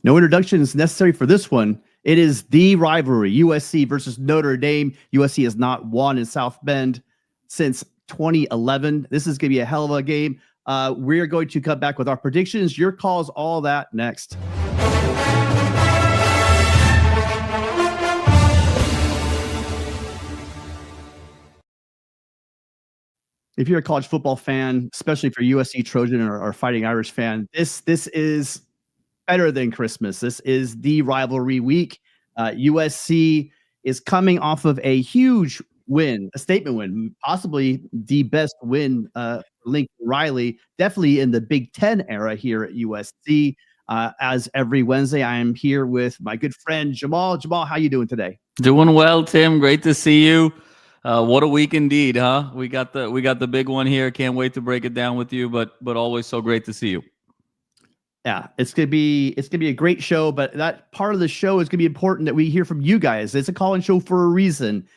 No introduction is necessary for this one. It is the rivalry, USC versus Notre Dame. USC has not won in South Bend since 2011. This is going to be a hell of a game. We're going to come back with our predictions, your calls, all that next. If you're a college football fan, especially for USC Trojan or Fighting Irish fan, this is better than Christmas. This is the rivalry week. USC is coming off of a huge win, a statement win, possibly the best win Lincoln Riley, definitely in the Big Ten era here at USC. As every Wednesday, I am here with my good friend Jamal. Jamal, how you doing today? Doing well, Tim. Great to see you. What a week indeed, huh? We got the big one here. Can't wait to break it down with you, but always so great to see you. Yeah, it's gonna be a great show, but that part of the show is gonna be important that we hear from you guys. It's a call-in show for a reason.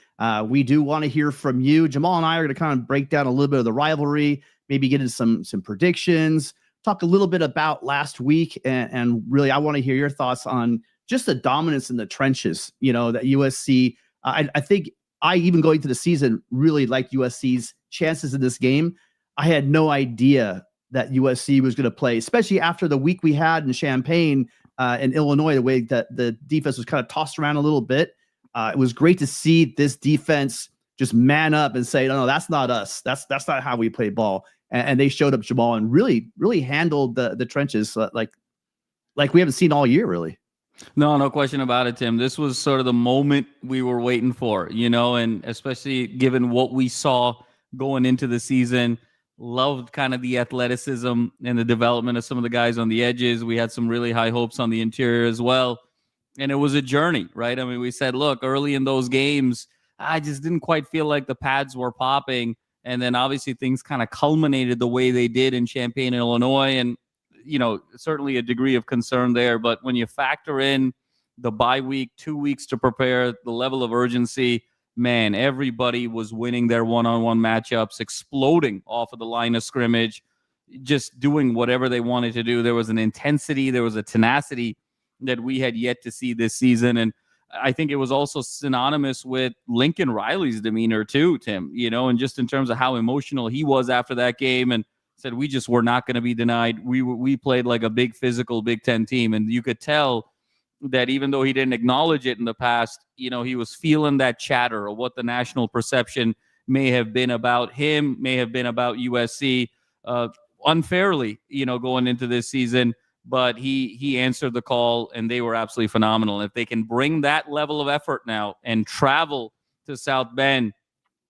We do want to hear from you. Jamal and I are gonna kind of break down a little bit of the rivalry, maybe get into some predictions, talk a little bit about last week, and really I want to hear your thoughts on just the dominance in the trenches. You know, that USC. I think I, even going to the season, really liked USC's chances in this game. I had no idea that USC was going to play, especially after the week we had in Champaign in Illinois, the way that the defense was kind of tossed around a little bit. It was great to see this defense just man up and say, no, that's not us. That's not how we play ball. And they showed up, Jamal, and really handled the trenches like we haven't seen all year, really. No question about it, Tim. This was sort of the moment we were waiting for, you know, and especially given what we saw going into the season. Loved kind of the athleticism and the development of some of the guys on the edges. We had some really high hopes on the interior as well. And it was a journey, right? I mean, we said, look, early in those games, I just didn't quite feel like the pads were popping. And then obviously things kind of culminated the way they did in Champaign, Illinois. And, you know, certainly a degree of concern there. But when you factor in the bye week, 2 weeks to prepare, the level of urgency, man, everybody was winning their one-on-one matchups, exploding off of the line of scrimmage, just doing whatever they wanted to do. There was an intensity, there was a tenacity that we had yet to see this season. And I think it was also synonymous with Lincoln Riley's demeanor too, Tim, you know, and just in terms of how emotional he was after that game, and said, we just were not going to be denied. We played like a big physical Big Ten team. And you could tell that even though he didn't acknowledge it in the past, you know, he was feeling that chatter of what the national perception may have been about him, may have been about USC unfairly, you know, going into this season. But he answered the call, and they were absolutely phenomenal. If they can bring that level of effort now and travel to South Bend,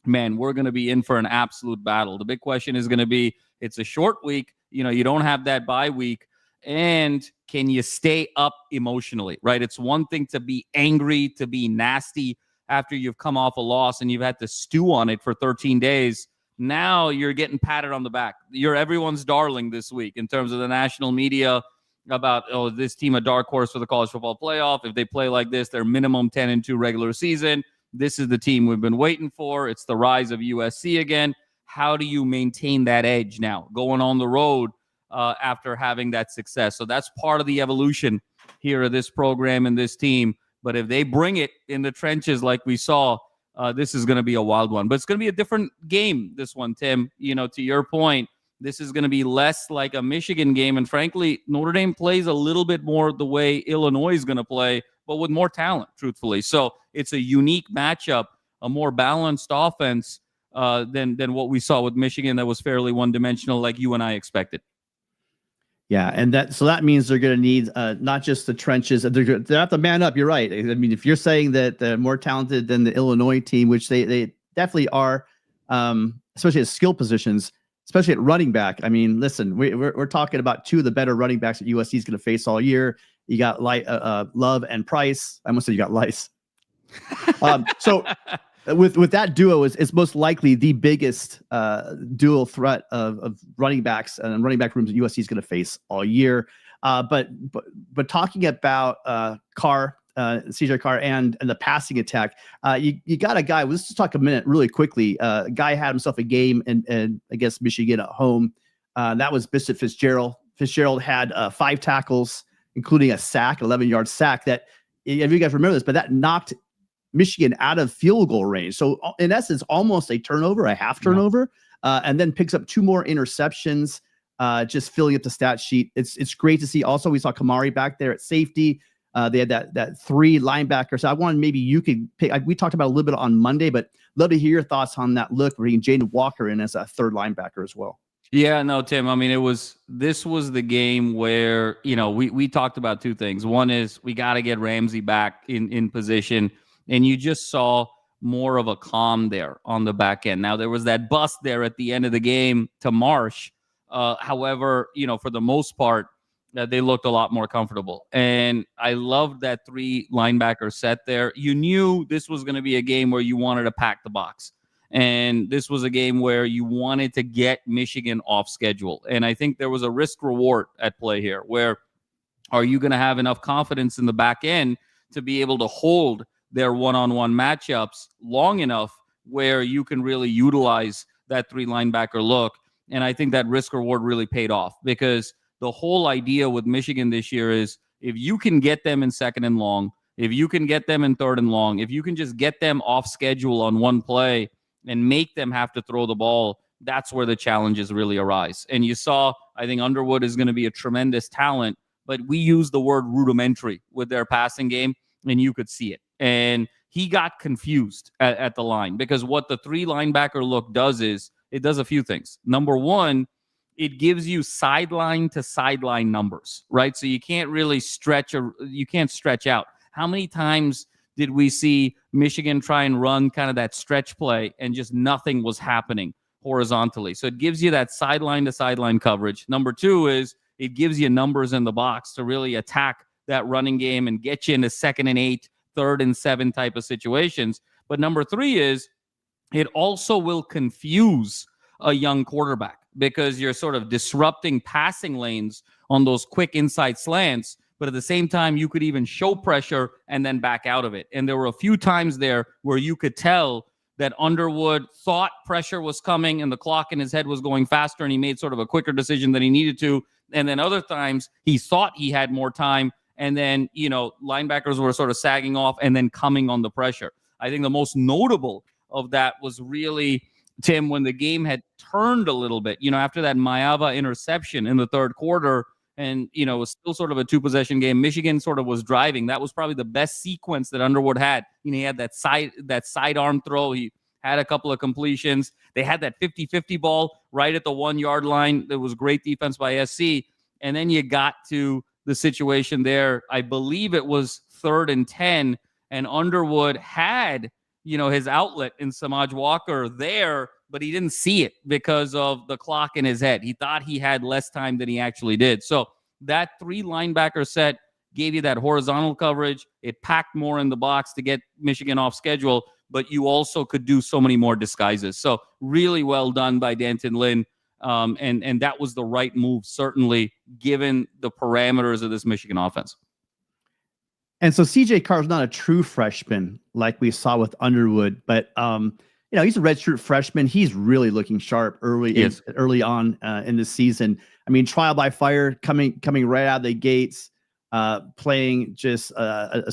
man, we're going to be in for an absolute battle. The big question is going to be, it's a short week. You know, you don't have that bye week. And can you stay up emotionally, right? It's one thing to be angry, to be nasty after you've come off a loss and you've had to stew on it for 13 days. Now you're getting patted on the back. You're everyone's darling this week in terms of the national media about, oh, this team a dark horse for the college football playoff. If they play like this, they're minimum 10-2 regular season. This is the team we've been waiting for. It's the rise of USC again. How do you maintain that edge now going on the road after having that success? So that's part of the evolution here of this program and this team. But if they bring it in the trenches like we saw, this is going to be a wild one. But it's going to be a different game, this one, Tim. You know, to your point, this is going to be less like a Michigan game. And frankly, Notre Dame plays a little bit more the way Illinois is going to play, but with more talent, truthfully. So it's a unique matchup, a more balanced offense than what we saw with Michigan that was fairly one-dimensional like you and I expected. Yeah, and that means they're going to need not just the trenches. They have to man up. You're right. I mean, if you're saying that they're more talented than the Illinois team, which they definitely are, especially at skill positions, especially at running back. I mean, listen, we're talking about two of the better running backs that USC is going to face all year. You got Love and Price. I almost said you got Lice. So with that duo, it's most likely the biggest dual threat of running backs and running back rooms that USC is going to face all year. But talking about CJ Carr and the passing attack, you got a guy. Let's just talk a minute really quickly. A guy had himself a game and against Michigan at home. That was Bishop Fitzgerald. Fitzgerald had 5 tackles, including a sack, 11-yard sack that, if you guys remember this, but that knocked Michigan out of field goal range. So in essence, almost a turnover, a half turnover, and then picks up 2 more interceptions, just filling up the stat sheet. It's great to see. Also, we saw Kamari back there at safety. They had that 3 linebackers. So I wanted, maybe you could pick. We talked about a little bit on Monday, but love to hear your thoughts on that look, bringing Jaden Walker in as a 3rd linebacker as well. Yeah, no, Tim. I mean, this was the game where, we talked about 2 things. One is we got to get Ramsey back in position, and you just saw more of a calm there on the back end. Now, there was that bust there at the end of the game to Marsh. However, for the most part, they looked a lot more comfortable. And I loved that 3 linebacker set there. You knew this was going to be a game where you wanted to pack the box. And this was a game where you wanted to get Michigan off schedule. And I think there was a risk reward at play here, where are you going to have enough confidence in the back end to be able to hold their one-on-one matchups long enough where you can really utilize that 3 linebacker look. And I think that risk reward really paid off, because the whole idea with Michigan this year is if you can get them in 2nd and long, if you can get them in 3rd and long, if you can just get them off schedule on one play and make them have to throw the ball, that's where the challenges really arise. And you saw, I think Underwood is going to be a tremendous talent, but we use the word rudimentary with their passing game, and you could see it. And he got confused at the line, because what the 3 linebacker look does is it does a few things. Number one, it gives you sideline to sideline numbers, right? So you can't really stretch out. How many times did we see Michigan try and run kind of that stretch play and just nothing was happening horizontally? So it gives you that sideline to sideline coverage. Number 2 is it gives you numbers in the box to really attack that running game and get you into 2nd and 8, 3rd and 7 type of situations. But number 3 is it also will confuse a young quarterback, because you're sort of disrupting passing lanes on those quick inside slants. But at the same time, you could even show pressure and then back out of it. And there were a few times there where you could tell that Underwood thought pressure was coming and the clock in his head was going faster, and he made sort of a quicker decision than he needed to. And then other times he thought he had more time, and then, linebackers were sort of sagging off and then coming on the pressure. I think the most notable of that was really, Tim, when the game had turned a little bit, after that Maiava interception in the 3rd quarter, and, it was still sort of a 2-possession game. Michigan sort of was driving. That was probably the best sequence that Underwood had. He had that sidearm throw. He had a couple of completions. They had that 50-50 ball right at the 1-yard line. There was great defense by SC. And then you got to the situation there. I believe it was 3rd and 10, and Underwood had, his outlet in Samaj Walker there, but he didn't see it because of the clock in his head. He thought he had less time than he actually did. So that 3 linebacker set gave you that horizontal coverage. It packed more in the box to get Michigan off schedule, but you also could do so many more disguises. So really well done by D'Anton Lynn. And that was the right move, certainly, given the parameters of this Michigan offense. And so CJ Carr is not a true freshman like we saw with Underwood, but he's a redshirt freshman. He's really looking sharp early on in the season. I mean, trial by fire, coming right out of the gates, playing just an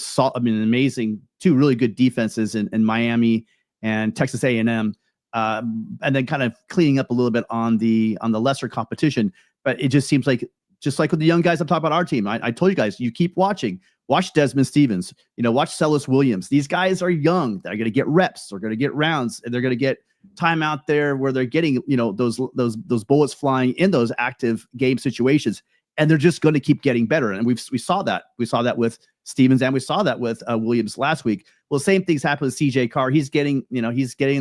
amazing 2 really good defenses in Miami and Texas A&M, and then kind of cleaning up a little bit on the lesser competition. But it just seems like, just like with the young guys I'm talking about our team, I told you guys, you keep watching. Watch Desmond Stevens, watch Celis Williams. These guys are young. They're going to get reps. They're going to get rounds, and they're going to get time out there where they're getting, those bullets flying in those active game situations, and they're just going to keep getting better. And we saw that. We saw that with Stevens, and we saw that with Williams last week. Well, same things happen with CJ Carr. He's getting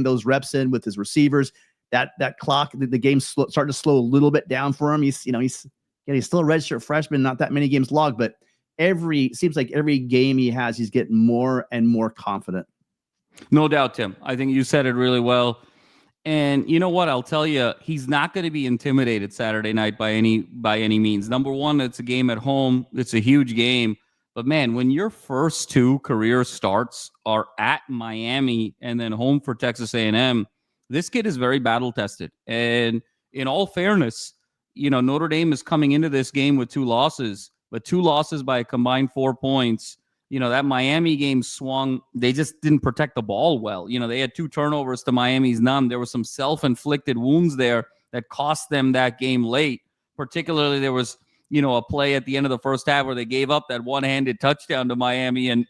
those reps in with his receivers. That clock, the game's starting to slow a little bit down for him. He's still a redshirt freshman, not that many games logged, but seems like every game he has, he's getting more and more confident. No doubt, Tim. I think you said it really well. And you know what? I'll tell you, he's not going to be intimidated Saturday night by any means. Number one, it's a game at home. It's a huge game. But man, when your first 2 career starts are at Miami and then home for Texas A&M, this kid is very battle tested. And in all fairness, Notre Dame is coming into this game with 2 losses. but 2 losses by a combined 4 points. That Miami game swung. They just didn't protect the ball well. They had 2 turnovers to Miami's none. There were some self-inflicted wounds there that cost them that game late. Particularly, there was, a play at the end of the first half where they gave up that one-handed touchdown to Miami and,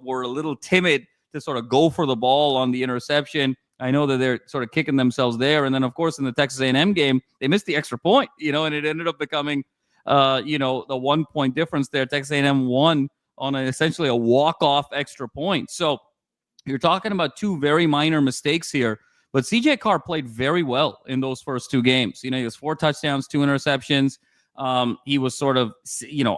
were a little timid to sort of go for the ball on the interception. I know that they're sort of kicking themselves there. And then, of course, in the Texas A&M game, they missed the extra point, and it ended up becoming, the 1-point difference there. Texas A&M won on essentially a walk-off extra point. So you're talking about 2 very minor mistakes here. But C.J. Carr played very well in those first 2 games. He was 4 touchdowns, 2 interceptions. He was sort of,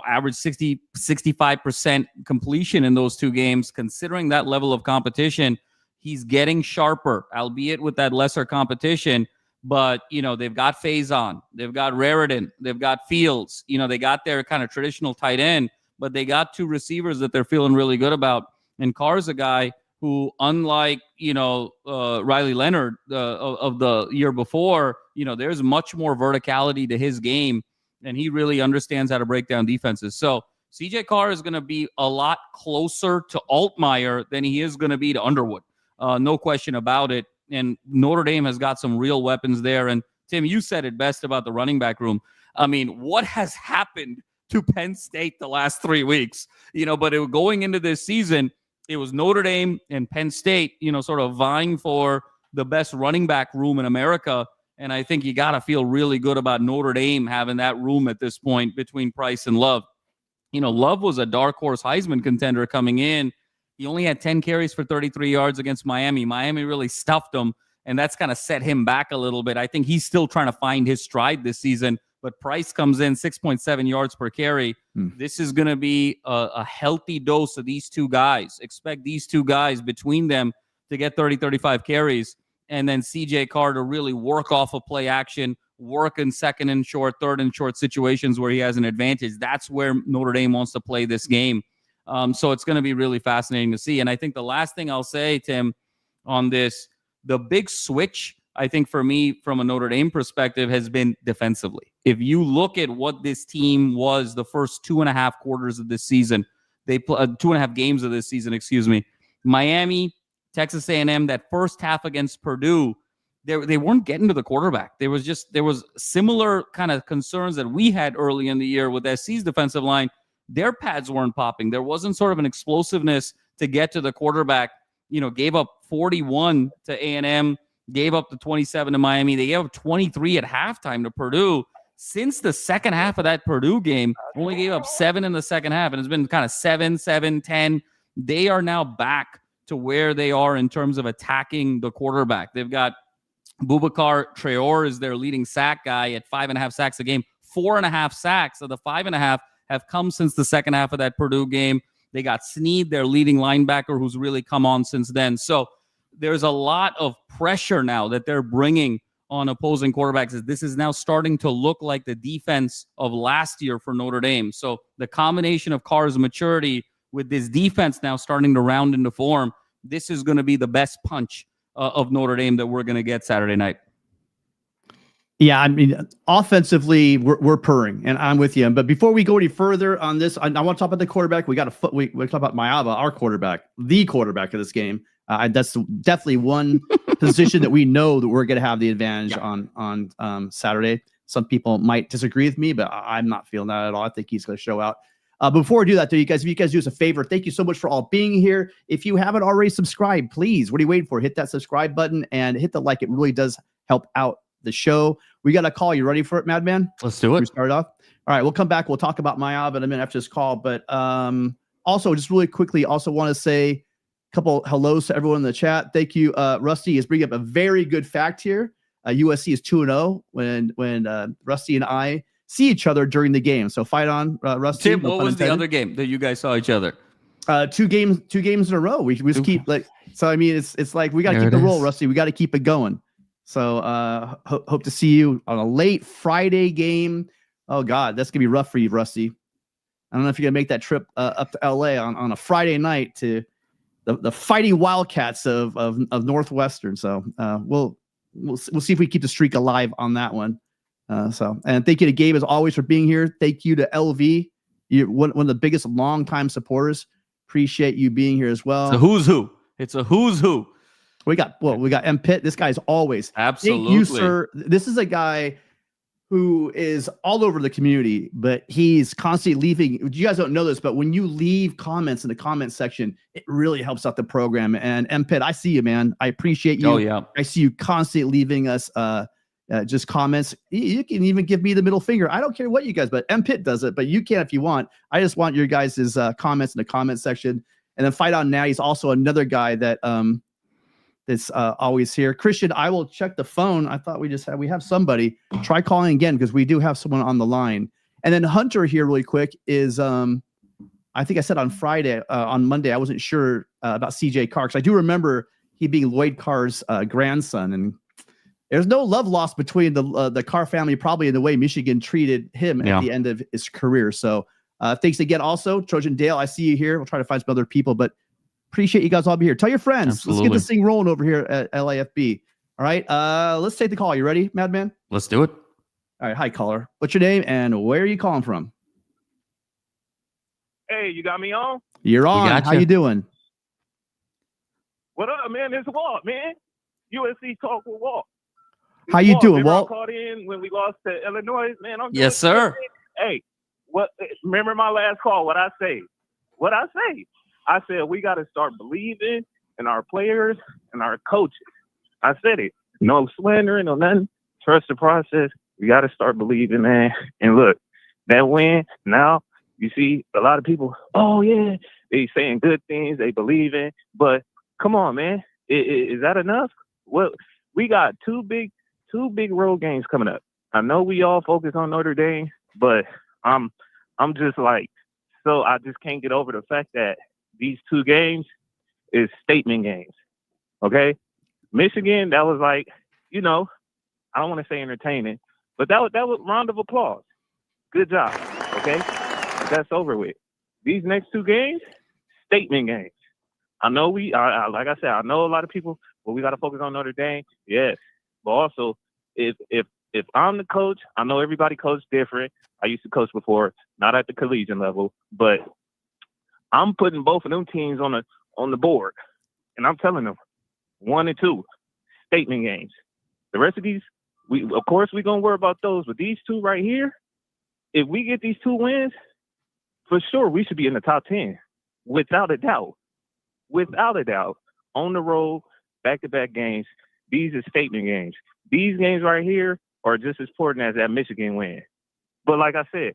average 65% completion in those 2 games. Considering that level of competition, he's getting sharper, albeit with that lesser competition. But, they've got Faison, they've got Raritan, they've got Fields. They got their kind of traditional tight end, but they got 2 receivers that they're feeling really good about. And Carr's a guy who, unlike, Riley Leonard of the year before, there's much more verticality to his game, and he really understands how to break down defenses. So C.J. Carr is going to be a lot closer to Altmaier than he is going to be to Underwood. No question about it. And Notre Dame has got some real weapons there. And Tim, you said it best about the running back room. I mean, what has happened to Penn State the last 3 weeks? But going into this season, it was Notre Dame and Penn State, sort of vying for the best running back room in America. And I think you got to feel really good about Notre Dame having that room at this point between Price and Love. Love was a dark horse Heisman contender coming in. He only had 10 carries for 33 yards against Miami. Miami really stuffed him, and that's kind of set him back a little bit. I think he's still trying to find his stride this season, but Price comes in 6.7 yards per carry. This is going to be a healthy dose of these 2 guys. Expect these 2 guys between them to get 30, 35 carries, and then C.J. Carr to really work off of play action, work in second and short, third and short situations where he has an advantage. That's where Notre Dame wants to play this game. So it's going to be really fascinating to see. And I think the last thing I'll say, Tim, on this, the big switch, I think for me, from a Notre Dame perspective, has been defensively. If you look at what this team was the first 2.5 quarters of this season, they 2.5 games of this season, Miami, Texas A&M, that first half against Purdue, they weren't getting to the quarterback. There was similar kind of concerns that we had early in the year with SC's defensive line. Their pads weren't popping. There wasn't sort of an explosiveness to get to the quarterback. Gave up 41 to A&M, gave up the 27 to Miami. They gave up 23 at halftime to Purdue. Since the second half of that Purdue game, only gave up 7 in the second half, and it's been kind of 7, 10. They are now back to where they are in terms of attacking the quarterback. They've got Boubacar Traore is their leading sack guy at 5.5 sacks a game. 4.5 sacks of the 5.5 have come since the second half of that Purdue game. They got Snead, their leading linebacker, who's really come on since then. So there's a lot of pressure now that they're bringing on opposing quarterbacks. This is now starting to look like the defense of last year for Notre Dame. So the combination of Carr's maturity with this defense now starting to round into form, this is going to be the best punch of Notre Dame that we're going to get Saturday night. Yeah, I mean, offensively, we're purring, and I'm with you. But before we go any further on this, I want to talk about the quarterback. We talk about Maiava, our quarterback, the quarterback of this game. That's definitely one position that we know that we're going to have the advantage on Saturday. Some people might disagree with me, but I'm not feeling that at all. I think he's going to show out. Before we do that, though, if you guys do us a favor, thank you so much for all being here. If you haven't already subscribed, please, what are you waiting for? Hit that subscribe button and hit the like. It really does help out the show. We got a call. You ready for it, Madman? Let's do it. We start off. All right, we'll come back. We'll talk about Maiava in a minute after this call. But also, just really quickly, also want to say a couple hellos to everyone in the chat. Thank you. Rusty is bringing up a very good fact here. USC is 2-0 when Rusty and I see each other during the game. So fight on, Rusty. Tim, what was the other game that you guys saw each other? Two games in a row. We just keep like. So I mean, it's like we got to keep the roll, Rusty. We got to keep it going. So hope to see you on a late Friday game. Oh God, that's gonna be rough for you, Rusty. I don't know if you're gonna make that trip up to LA on a Friday night to the Fighting Wildcats of Northwestern. So we'll see if we keep the streak alive on that one. And thank you to Gabe as always for being here. Thank you to LV. You're one of the biggest longtime supporters. Appreciate you being here as well. It's a who's who. It's a who's who. We got M. Pitt. This guy's always. Absolutely. Thank you, sir. This is a guy who is all over the community, but he's constantly leaving. You guys don't know this, but when you leave comments in the comment section, it really helps out the program. And M. Pitt, I see you, man. I appreciate you. Oh, yeah. I see you constantly leaving us just comments. You can even give me the middle finger. I don't care what you guys, but M. Pitt does it, but you can if you want. I just want your guys' comments in the comment section. And then Fight On Now, he's also another guy that that's always here. Christian, I will check the phone. I thought we have somebody. Try calling again because we do have someone on the line. And then Hunter here really quick is I think I said on Monday, I wasn't sure about CJ Carr, because I do remember he being Lloyd Carr's grandson, and there's no love lost between the Carr family, probably in the way Michigan treated him at the end of his career. So thanks again. Also, Trojan Dale, I see you here. We'll try to find some other people, but appreciate you guys all be here. Tell your friends. Absolutely. Let's get this thing rolling over here at LAFB. All right. Let's take the call. You ready, Madman? Let's do it. All right. Hi, caller. What's your name and where are you calling from? Hey, you got me on? You're on. How you doing? What up, man? It's Walt, man. USC Talk with Walt. How you doing, Walt? I called in when we lost to Illinois, man. Yes, sir. Hey, remember my last call, what I say? I said we got to start believing in our players and our coaches. I said it. No slandering, no nothing. Trust the process. We got to start believing, man. And look, that win, now you see a lot of people, oh, yeah, they saying good things, they believe in. But come on, man. Is that enough? Well, we got two big road games coming up. I know we all focus on Notre Dame, but I'm just like, so I just can't get over the fact that these two games is statement games. Okay? Michigan, that was like, I don't want to say entertaining, but that was round of applause. Good job. Okay? But that's over with. These next two games, statement games. I know like I said, I know a lot of people, well, we got to focus on Notre Dame. Yes. But also, if I'm the coach, I know everybody coaches different. I used to coach before, not at the collegiate level, but I'm putting both of them teams on the board, and I'm telling them 1 and 2 statement games. The rest of these, of course we're gonna worry about those, but these two right here, if we get these 2 wins, for sure we should be in the top 10, without a doubt. Without a doubt, on the road, back-to-back games. These are statement games. These games right here are just as important as that Michigan win. But like I said,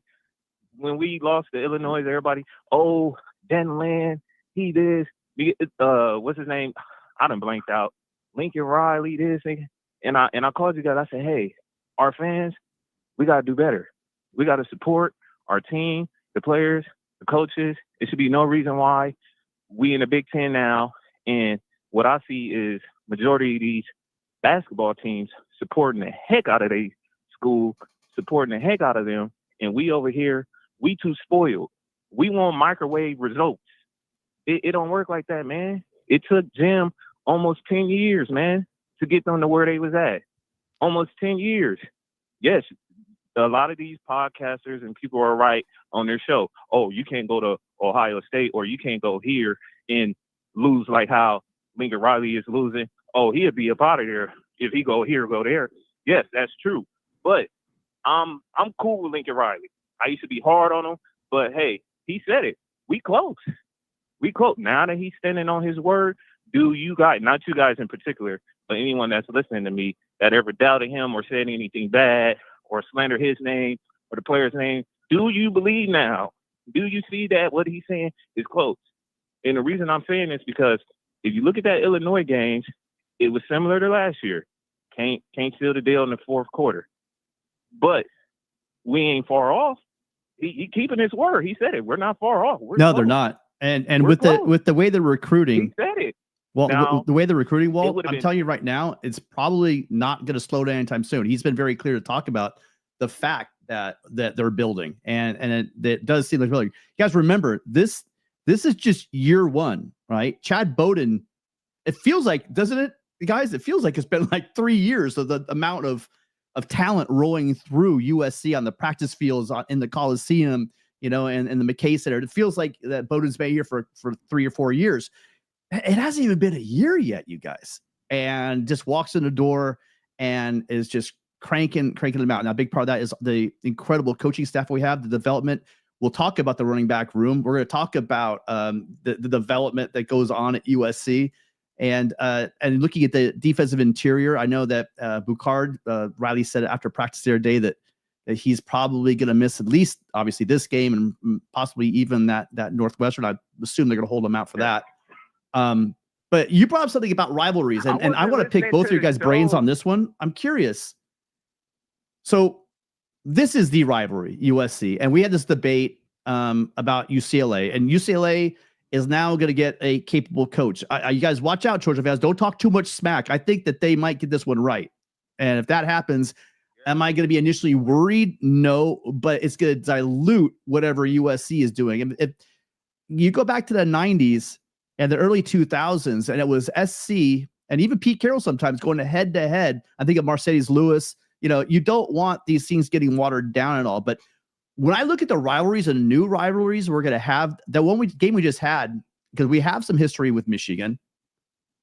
when we lost to Illinois, everybody, oh, Dan Land, he this, what's his name? I done blanked out. Lincoln Riley, this, and I called you guys. I said, hey, our fans, we got to do better. We got to support our team, the players, the coaches. It should be no reason why we in the Big Ten now. And what I see is majority of these basketball teams supporting the heck out of their school, supporting the heck out of them. And we over here, we too spoiled. We want microwave results. It don't work like that, man. It took Jim almost 10 years, man, to get them to where they was at. Almost 10 years. Yes, a lot of these podcasters and people are right on their show. Oh, you can't go to Ohio State, or you can't go here and lose like how Lincoln Riley is losing. Oh, he'd be up out of there if he go here or go there. Yes, that's true. But I'm cool with Lincoln Riley. I used to be hard on him, but hey, he said it. We close. We close. Now that he's standing on his word, do you guys, not you guys in particular, but anyone that's listening to me that ever doubted him or said anything bad or slandered his name or the player's name, do you believe now? Do you see that what he's saying is close? And the reason I'm saying this because if you look at that Illinois games, it was similar to last year. Can't seal the deal in the fourth quarter. But we ain't far off. He keeping his word. He said it. We're not far off. No, close. They're not. And with the way they're recruiting, he said it. Well, now, the way they're recruiting, Walt, I'm telling you right now, it's probably not going to slow down anytime soon. He's been very clear to talk about the fact that they're building, and it does seem like really. You guys remember this is just year one, right? Chad Bowden. It feels like, doesn't it, guys? It feels like it's been like 3 years of the amount of talent rolling through USC on the practice fields, in the Coliseum. and the McKay Center. It feels like that Bowden's been here for 3 or 4 years. It hasn't even been a year yet, you guys, and just walks in the door and is just cranking them out. Now, a big part of that is the incredible coaching staff we have, the development. We'll talk about the running back room. We're going to talk about the development that goes on at USC, and looking at the defensive interior. I know that Boucard, Riley said after practice the other day that he's probably going to miss at least obviously this game and possibly even that Northwestern. I assume they're going to hold him out for that. But you brought up something about rivalries, and I want to pick both of your guys' brains on this one. I'm curious. So this is the rivalry, USC, and we had this debate about UCLA, and UCLA is now going to get a capable coach. You guys watch out, Trojan fans. Don't talk too much smack. I think that they might get this one right. And if that happens, am I going to be initially worried? No, but it's going to dilute whatever USC is doing. If you go back to the 90s and the early 2000s, and it was SC and even Pete Carroll sometimes going head to head. I think of Mercedes Lewis. You don't want these things getting watered down at all. But when I look at the rivalries and new rivalries we're going to have, the game we just had, because we have some history with Michigan,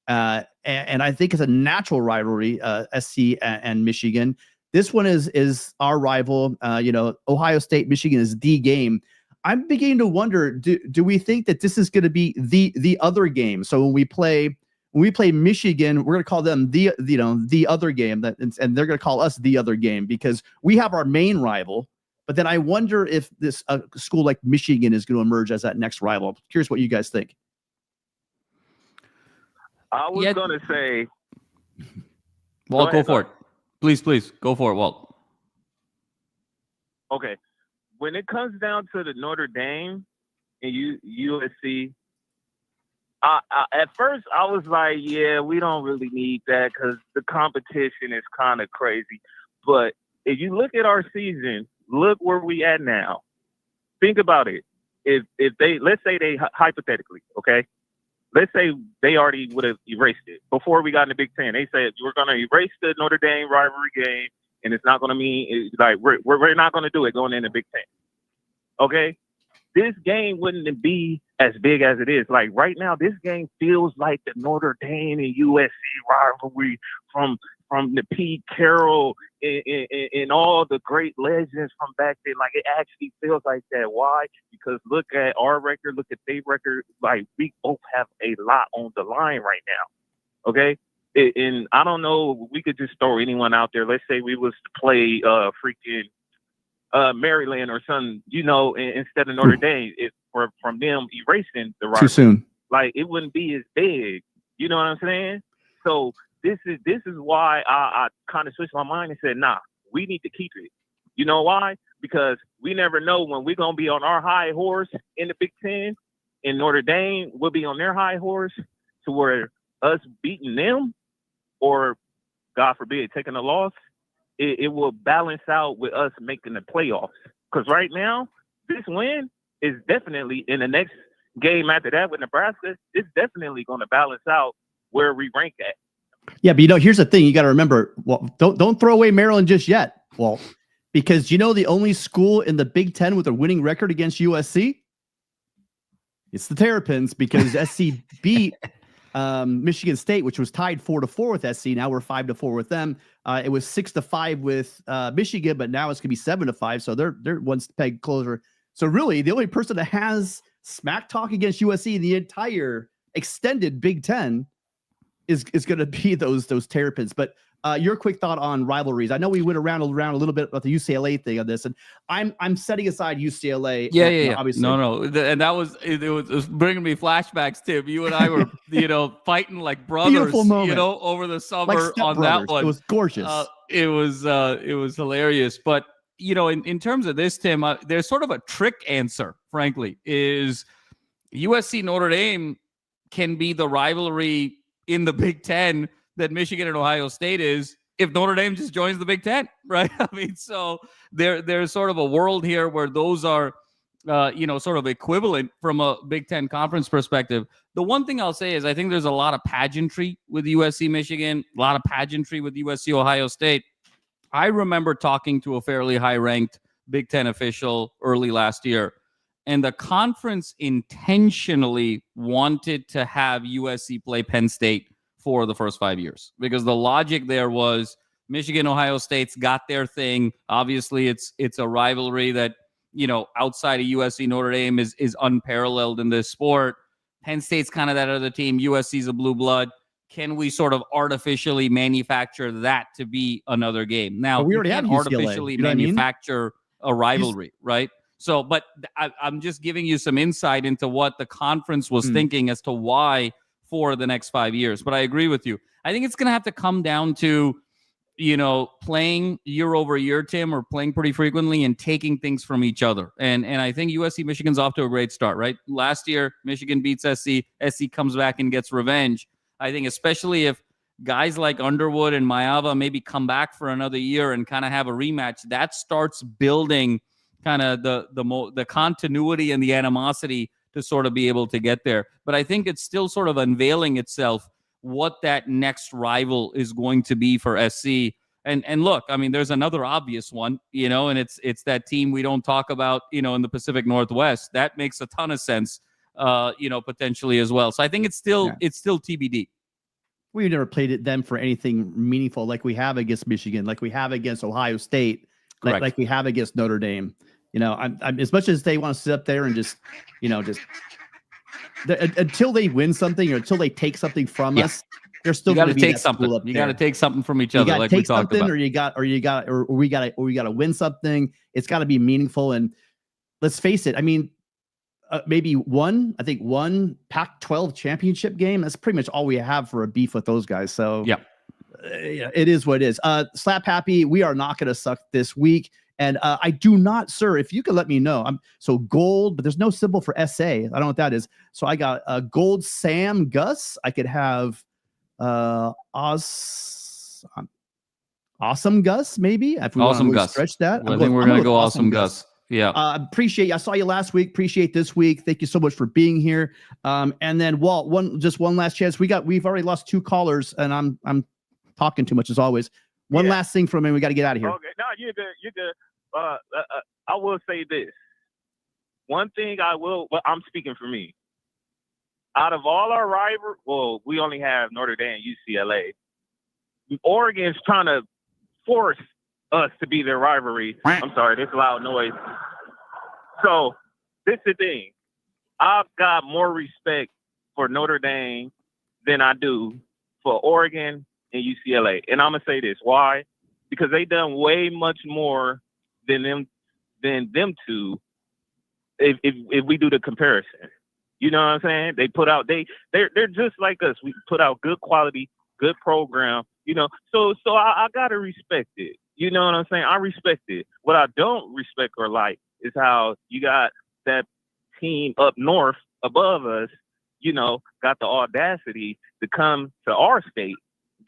and I think it's a natural rivalry, SC and Michigan. This one is our rival. Ohio State, Michigan is the game. I'm beginning to wonder, do we think that this is going to be the other game? So when we play Michigan, we're going to call them the other game, and they're going to call us the other game because we have our main rival. But then I wonder if this school like Michigan is going to emerge as that next rival. I'm curious what you guys think. I was going to say, Walt, go for it. Please, go for it, Walt. Okay. When it comes down to the Notre Dame and USC, at first I was like, yeah, we don't really need that because the competition is kind of crazy. But if you look at our season, look where we at now. Think about it. If they, let's say they hypothetically, okay, let's say they already would have erased it before we got in the Big Ten. They said we're going to erase the Notre Dame rivalry game, and it's not going to mean like we're not going to do it going in the Big Ten. Okay, this game wouldn't be as big as it is. Like right now, this game feels like the Notre Dame and USC rivalry from the Pete Carroll and all the great legends from back then. Like it actually feels like that. Why? Because look at our record, look at their record. Like we both have a lot on the line right now. Okay. And I don't know, we could just throw anyone out there. Let's say we was to play freaking Maryland or something, instead of Notre Dame, from them erasing the rivalry. Too soon. Like it wouldn't be as big. You know what I'm saying? So this is why I kind of switched my mind and said, nah, we need to keep it. You know why? Because we never know when we're gonna be on our high horse in the Big Ten, and Notre Dame will be on their high horse to where us beating them, or God forbid taking a loss, it will balance out with us making the playoffs. Because right now, this win is definitely in the next game after that with Nebraska, it's definitely going to balance out where we rank at. Yeah, but here's the thing you got to remember. Well, don't throw away Maryland just yet, Walt, because the only school in the Big Ten with a winning record against USC, it's the Terrapins, because SC beat Michigan State, which was tied 4-4 with SC. Now we're 5-4 with them. It was 6-5 with Michigan, but now it's gonna be 7-5. So they're one peg closer. So really, the only person that has smack talk against USC in the entire extended Big Ten is going to be those Terrapins. But your quick thought on rivalries. I know we went around a little bit about the UCLA thing on this, and I'm setting aside UCLA. Yeah. Obviously, no, and that was it was bringing me flashbacks, Tim. You and I were fighting like brothers, over the summer like on that one. It was gorgeous. It was hilarious. But in terms of this, Tim, there's sort of a trick answer. Frankly, is USC Notre Dame can be the rivalry in the Big Ten that Michigan and Ohio State is if Notre Dame just joins the Big Ten, right? I mean, so there's sort of a world here where those are, sort of equivalent from a Big Ten conference perspective. The one thing I'll say is I think there's a lot of pageantry with USC Michigan, a lot of pageantry with USC Ohio State. I remember talking to a fairly high-ranked Big Ten official early last year And the conference intentionally wanted to have USC play Penn State for the first 5 years, because the logic there was Michigan, Ohio State's got their thing. Obviously, it's a rivalry that, outside of USC, Notre Dame is unparalleled in this sport. Penn State's kind of that other team. USC's a blue blood. Can we sort of artificially manufacture that to be another game? Now, we already have UCLA. artificially you know manufacture a rivalry, right? So, but I'm just giving you some insight into what the conference was thinking as to why for the next 5 years. But I agree with you. I think it's going to have to come down to, playing year over year, Tim, or playing pretty frequently and taking things from each other. And I think USC Michigan's off to a great start, right? Last year, Michigan beats SC. SC comes back and gets revenge. I think especially if guys like Underwood and Maiava maybe come back for another year and kind of have a rematch, that starts building kind of the continuity and the animosity to sort of be able to get there. But I think it's still sort of unveiling itself what that next rival is going to be for SC. And look, I mean, there's another obvious one, and it's that team we don't talk about, in the Pacific Northwest. That makes a ton of sense, potentially as well. So I think it's still TBD. We've never played them for anything meaningful like we have against Michigan, like we have against Ohio State, like we have against Notre Dame. I'm as much as they want to sit up there and just until they win something or until they take something from us, they're still going to take something. You got to take something from each other, like we talked about. Or we got to win something. It's got to be meaningful. And let's face it. I mean, maybe one Pac-12 championship game. That's pretty much all we have for a beef with those guys. So yeah, it is what it is. Slap happy. We are not going to suck this week. And I do not, sir, if you could let me know. So gold, but there's no symbol for SA. I don't know what that is. So I got gold Sam Gus. I could have awesome Gus, maybe. If we awesome want to Gus. Stretch that. Well, I think we're going to go awesome Gus. Yeah. Appreciate you. I saw you last week. Appreciate this week. Thank you so much for being here. And then Walt, one last chance. We've already lost 2 callers, and I'm talking too much as always. One last thing from me. We got to get out of here. Okay. No, you're good. You're good. I will say this. One thing I'm speaking for me. Out of all our rivals, we only have Notre Dame, UCLA. Oregon's trying to force us to be their rivalry. I'm sorry, there's loud noise. So this is the thing. I've got more respect for Notre Dame than I do for Oregon and UCLA. And I'm going to say this. Why? Because they done way much more than them two if we do the comparison. You know what I'm saying? They put out they're just like us. We put out good quality, good program, So I gotta respect it. You know what I'm saying? I respect it. What I don't respect or like is how you got that team up north above us, got the audacity to come to our state,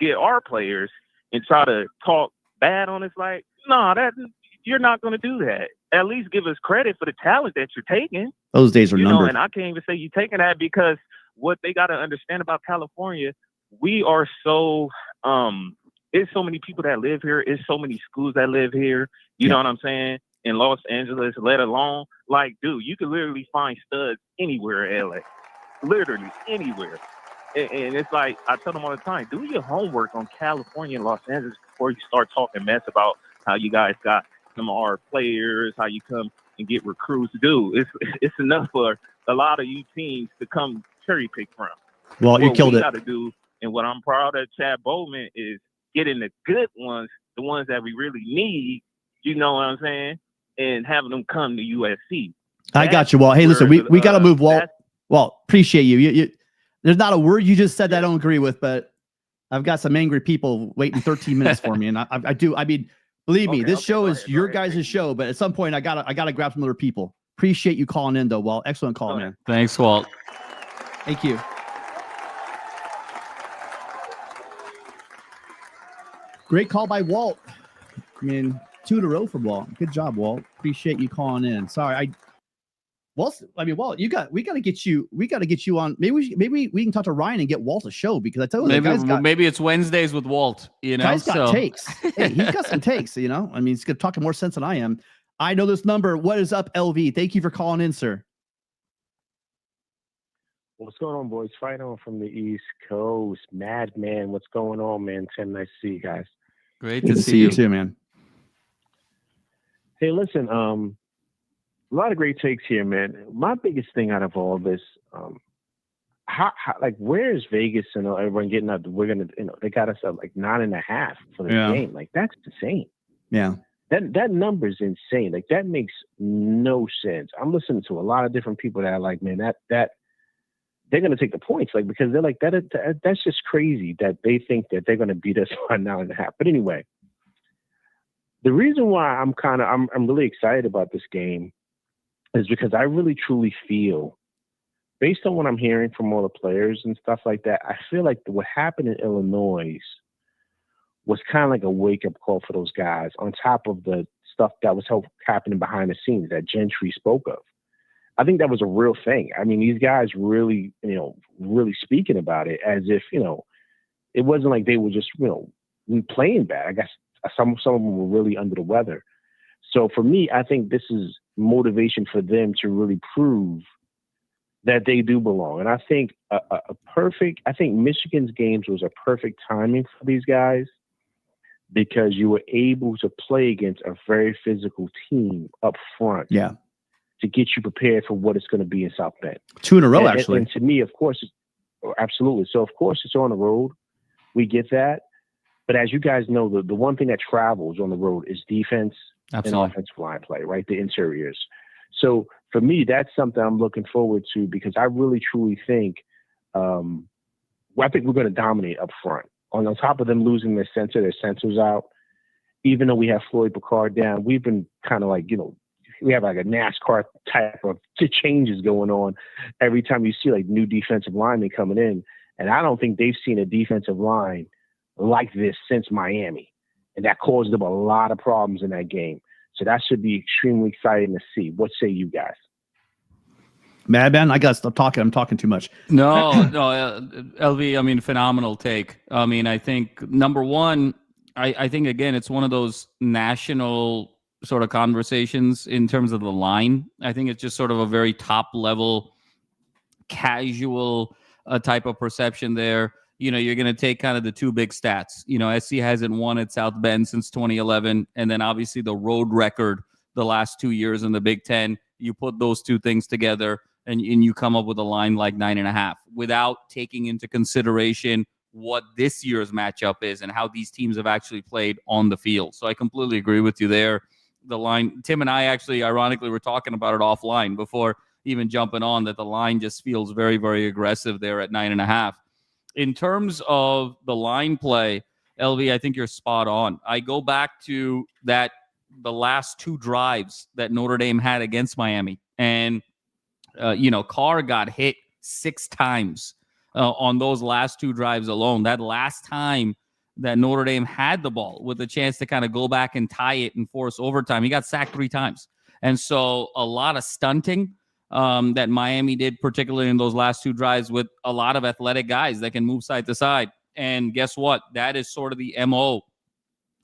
get our players, and try to talk bad on us. Like, no, you're not going to do that. At least give us credit for the talent that you're taking. Those days are numbered. And I can't even say you're taking that, because what they got to understand about California, we are so it's so many people that live here. It's so many schools that live here. You know what I'm saying? In Los Angeles, let alone, like, dude, you can literally find studs anywhere in LA. Literally anywhere. And it's like, I tell them all the time, do your homework on California and Los Angeles before you start talking mess about how you guys got some of our players, how you come and get recruits. Dude, it's enough for a lot of you teams to come cherry pick from. Well, you killed it. What we got to do, and what I'm proud of Chad Bowman, is getting the good ones, the ones that we really need, you know what I'm saying, and having them come to USC. I got you, Walt. Hey, listen, we got to move, Walt. Walt, appreciate you. There's not a word you just said that I don't agree with, but I've got some angry people waiting 13 minutes for me, and I do. I mean, believe me, this show is your guys' show, but at some point I gotta grab some other people. Appreciate you calling in, though, Walt. Excellent call, man. Thanks, Walt. Thank you. Great call by Walt. I mean, 2 in a row for Walt. Good job, Walt. Appreciate you calling in. Sorry, Walt, we got to get you on. Maybe we can talk to Ryan and get Walt a show, because I tell you, maybe it's Wednesdays with Walt. Guy's got takes. Hey, he's got some takes. I mean, he's talking more sense than I am. I know this number. What is up, LV? Thank you for calling in, sir. What's going on, boys? Fight on from the East Coast. Madman, what's going on, man? Tim, nice to see you guys. Great Good to see you too, man. Hey, listen, a lot of great takes here, man. My biggest thing out of all this, how like, where is Vegas and everyone getting up? We're gonna, they got us up like 9.5 for the game. Like, that's insane. Yeah. That number is insane. Like, that makes no sense. I'm listening to a lot of different people that are like, man, that they're going to take the points, like, because they're like, that's just crazy that they think that they're going to beat us by 9.5. But anyway, the reason why I'm really excited about this game is because I really truly feel, based on what I'm hearing from all the players and stuff like that, I feel like what happened in Illinois was kind of like a wake-up call for those guys, on top of the stuff that was happening behind the scenes that Gentry spoke of. I think that was a real thing. I mean, these guys really, really speaking about it as if, it wasn't like they were just, playing bad. I guess some of them were really under the weather. So for me, I think this is motivation for them to really prove that they do belong. And I think I think Michigan's games was a perfect timing for these guys, because you were able to play against a very physical team up front. Yeah. To get you prepared for what it's going to be in South Bend. 2 in a row, actually. And to me, of course, absolutely. So, of course, it's on the road. We get that. But as you guys know, the one thing that travels on the road is defense and offensive line play, right? The interiors. So, for me, that's something I'm looking forward to, because I really, truly think, I think we're going to dominate up front. On top of them losing their centers out, even though we have Floyd Picard down, we've been kind of like, we have like a NASCAR type of changes going on every time you see like new defensive linemen coming in. And I don't think they've seen a defensive line like this since Miami. And that caused them a lot of problems in that game. So that should be extremely exciting to see. What say you guys? Madman, I got to stop talking. I'm talking too much. No, LV, I mean, phenomenal take. I mean, I think, number one, I think, again, it's one of those national sort of conversations in terms of the line. I think it's just sort of a very top level, casual type of perception there. You're going to take kind of the two big stats. SC hasn't won at South Bend since 2011. And then obviously the road record the last 2 years in the Big Ten. You put those two things together and you come up with a line like 9.5 without taking into consideration what this year's matchup is and how these teams have actually played on the field. So I completely agree with you there. The line, Tim and I actually, ironically, were talking about it offline before even jumping on, that the line just feels very, very aggressive there at 9.5. In terms of the line play, LV, I think you're spot on. I go back to the last 2 drives that Notre Dame had against Miami. And, Carr got hit 6 times on those last 2 drives alone. That last time that Notre Dame had the ball with a chance to kind of go back and tie it and force overtime, he got sacked 3 times. And so a lot of stunting that Miami did, particularly in those last 2 drives, with a lot of athletic guys that can move side to side. And guess what? That is sort of the MO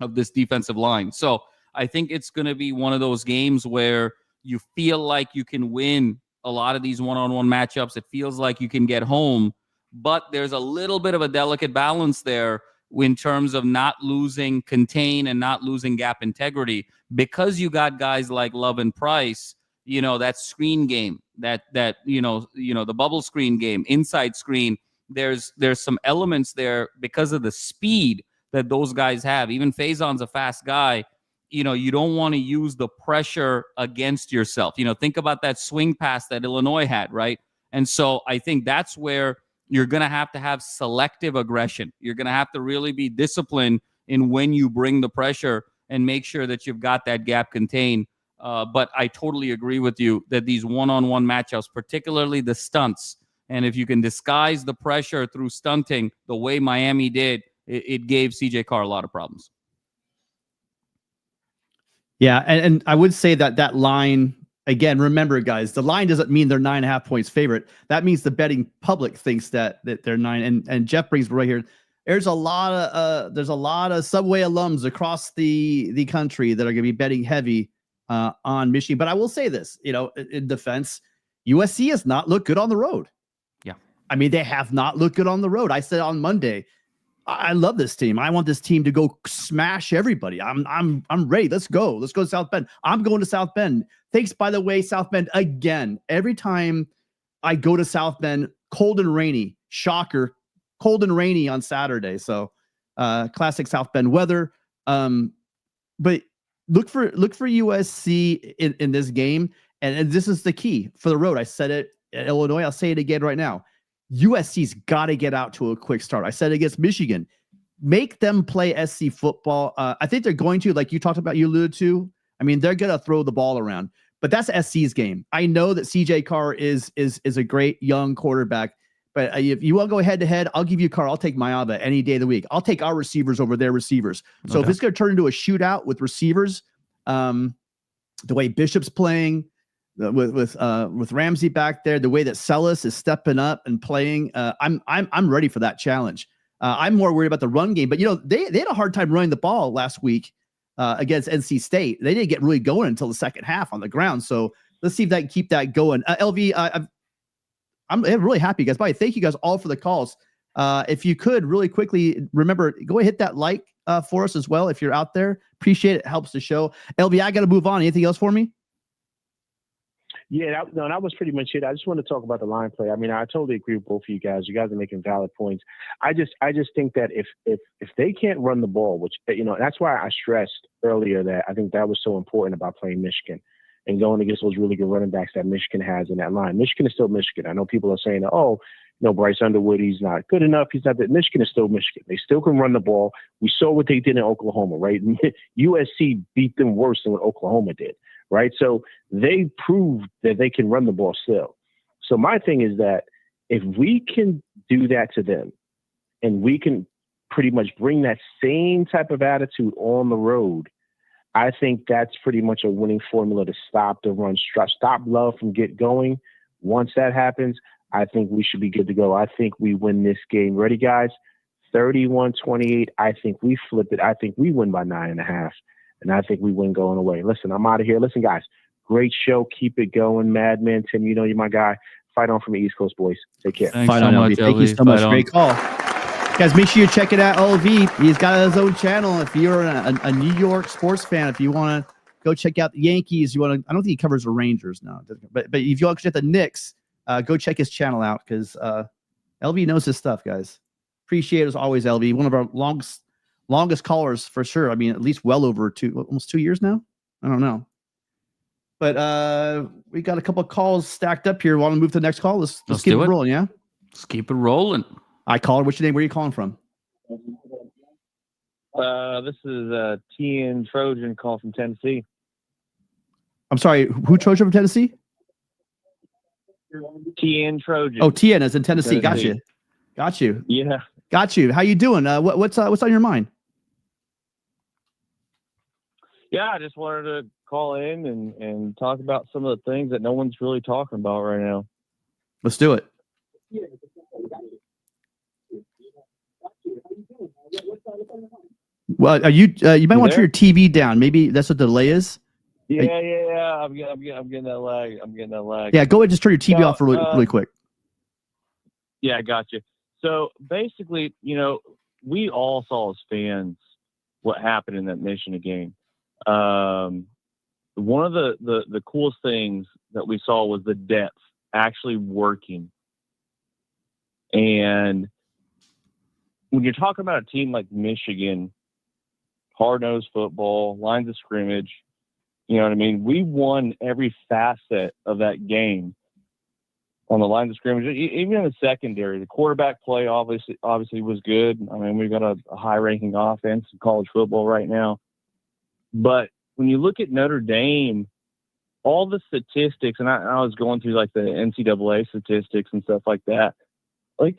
of this defensive line. So I think it's going to be one of those games where you feel like you can win a lot of these one-on-one matchups. It feels like you can get home, but there's a little bit of a delicate balance there in terms of not losing contain and not losing gap integrity, because you got guys like Love and Price, that screen game, that the bubble screen game, inside screen. There's some elements there because of the speed that those guys have. Even Faison's a fast guy. You don't want to use the pressure against yourself. Think about that swing pass that Illinois had, right? And so I think that's where you're going to have selective aggression. You're going to have to really be disciplined in when you bring the pressure and make sure that you've got that gap contained. But I totally agree with you that these one-on-one matchups, particularly the stunts, and if you can disguise the pressure through stunting the way Miami did, it gave CJ Carr a lot of problems. Yeah, and I would say that line, again, remember, guys, the line doesn't mean they're 9.5 points favorite. That means the betting public thinks that they're 9. And Jeff brings right here. There's a lot of Subway alums across the country that are going to be betting heavy on Michigan. But I will say this, in defense, USC has not looked good on the road. Yeah. I mean, they have not looked good on the road. I said on Monday, I love this team. I want this team to go smash everybody. I'm ready. Let's go. Let's go to South Bend. I'm going to South Bend. Thanks, by the way, South Bend again. Every time I go to South Bend, cold and rainy. Shocker, cold and rainy on Saturday. So, classic South Bend weather. But look for USC in this game, and this is the key for the road. I said it at Illinois. I'll say it again right now. USC's got to get out to a quick start. I said it against Michigan. Make them play SC football. I think they're going to, like you talked about, you alluded to. I mean, they're going to throw the ball around, but that's SC's game. I know that CJ Carr is a great young quarterback, but if you want to go head to head, I'll give you Carr. I'll take Maiava any day of the week. I'll take our receivers over their receivers. So if it's going to turn into a shootout with receivers, the way Bishop's playing, with Ramsey back there, the way that Sellis is stepping up and playing, I'm ready for that challenge. I'm more worried about the run game, but they had a hard time running the ball last week against NC State. They didn't get really going until the second half on the ground. So let's see if they can keep that going. LV, I'm really happy, guys. By the way, thank you guys all for the calls. If you could really quickly remember, go ahead, hit that like for us as well if you're out there. Appreciate it. It helps the show. LV, I got to move on. Anything else for me? Yeah, that was pretty much it. I just want to talk about the line play. I mean, I totally agree with both of you guys. You guys are making valid points. I just think that if they can't run the ball, which that's why I stressed earlier that I think that was so important about playing Michigan and going against those really good running backs that Michigan has in that line. Michigan is still Michigan. I know people are saying, Bryce Underwood, he's not good enough. He's not. Michigan is still Michigan. They still can run the ball. We saw what they did in Oklahoma, right? USC beat them worse than what Oklahoma did. Right. So they proved that they can run the ball still. So my thing is that if we can do that to them and we can pretty much bring that same type of attitude on the road, I think that's pretty much a winning formula to stop the run, stop Love from get going. Once that happens, I think we should be good to go. I think we win this game. Ready, guys? 31-28. I think we flip it. I think we win by 9.5. And I think we win going away. Listen, I'm out of here. Listen, guys, great show. Keep it going. Madman, Tim, you're my guy. Fight on from the East Coast, boys. Take care. Thanks so much, Thank you so much. Great call. Guys, make sure you check it out. LV, he's got his own channel. If you're a New York sports fan, if you want to go check out the Yankees, I don't think he covers the Rangers now. But if you want to check the Knicks, go check his channel out because LV knows his stuff, guys. Appreciate it as always, LV. One of our longest callers for sure. I mean, at least well over almost 2 years now. I don't know, but we got a couple of calls stacked up here. Want to move to the next call? Let's keep it rolling. Yeah, let's keep it rolling. I caller. What's your name? Where are you calling from? This is TN Trojan call from Tennessee. I'm sorry, who Trojan from Tennessee? TN Trojan. Oh, TN is in Tennessee. Got you. Yeah. Got you. How you doing? What's on your mind? Yeah, I just wanted to call in and talk about some of the things that no one's really talking about right now. Let's do it. Well, you might want to turn your TV down. Maybe that's what the delay is. Yeah. I'm getting that lag. Yeah, go ahead and just turn your TV off really quick. Yeah, I got you. So basically, we all saw as fans what happened in that Michigan game. One of the coolest things that we saw was the depth actually working. And when you're talking about a team like Michigan, hard-nosed football, lines of scrimmage, you know what I mean? We won every facet of that game on the lines of scrimmage, even in the secondary. The quarterback play obviously was good. I mean, we've got a high-ranking offense in college football right now. But when you look at Notre Dame, all the statistics, and I was going through like the NCAA statistics and stuff like that. I think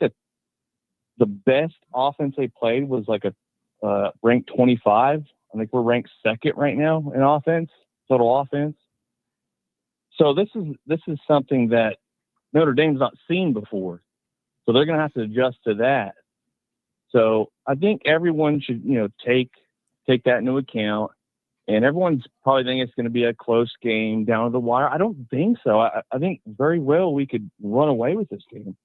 the best offense they played was like a ranked 25. I think we're ranked second right now in offense, total offense. So this is something that Notre Dame's not seen before. So they're going to have to adjust to that. So I think everyone should, take that into account. And everyone's probably thinking it's going to be a close game down to the wire. I don't think so. I think very well we could run away with this game.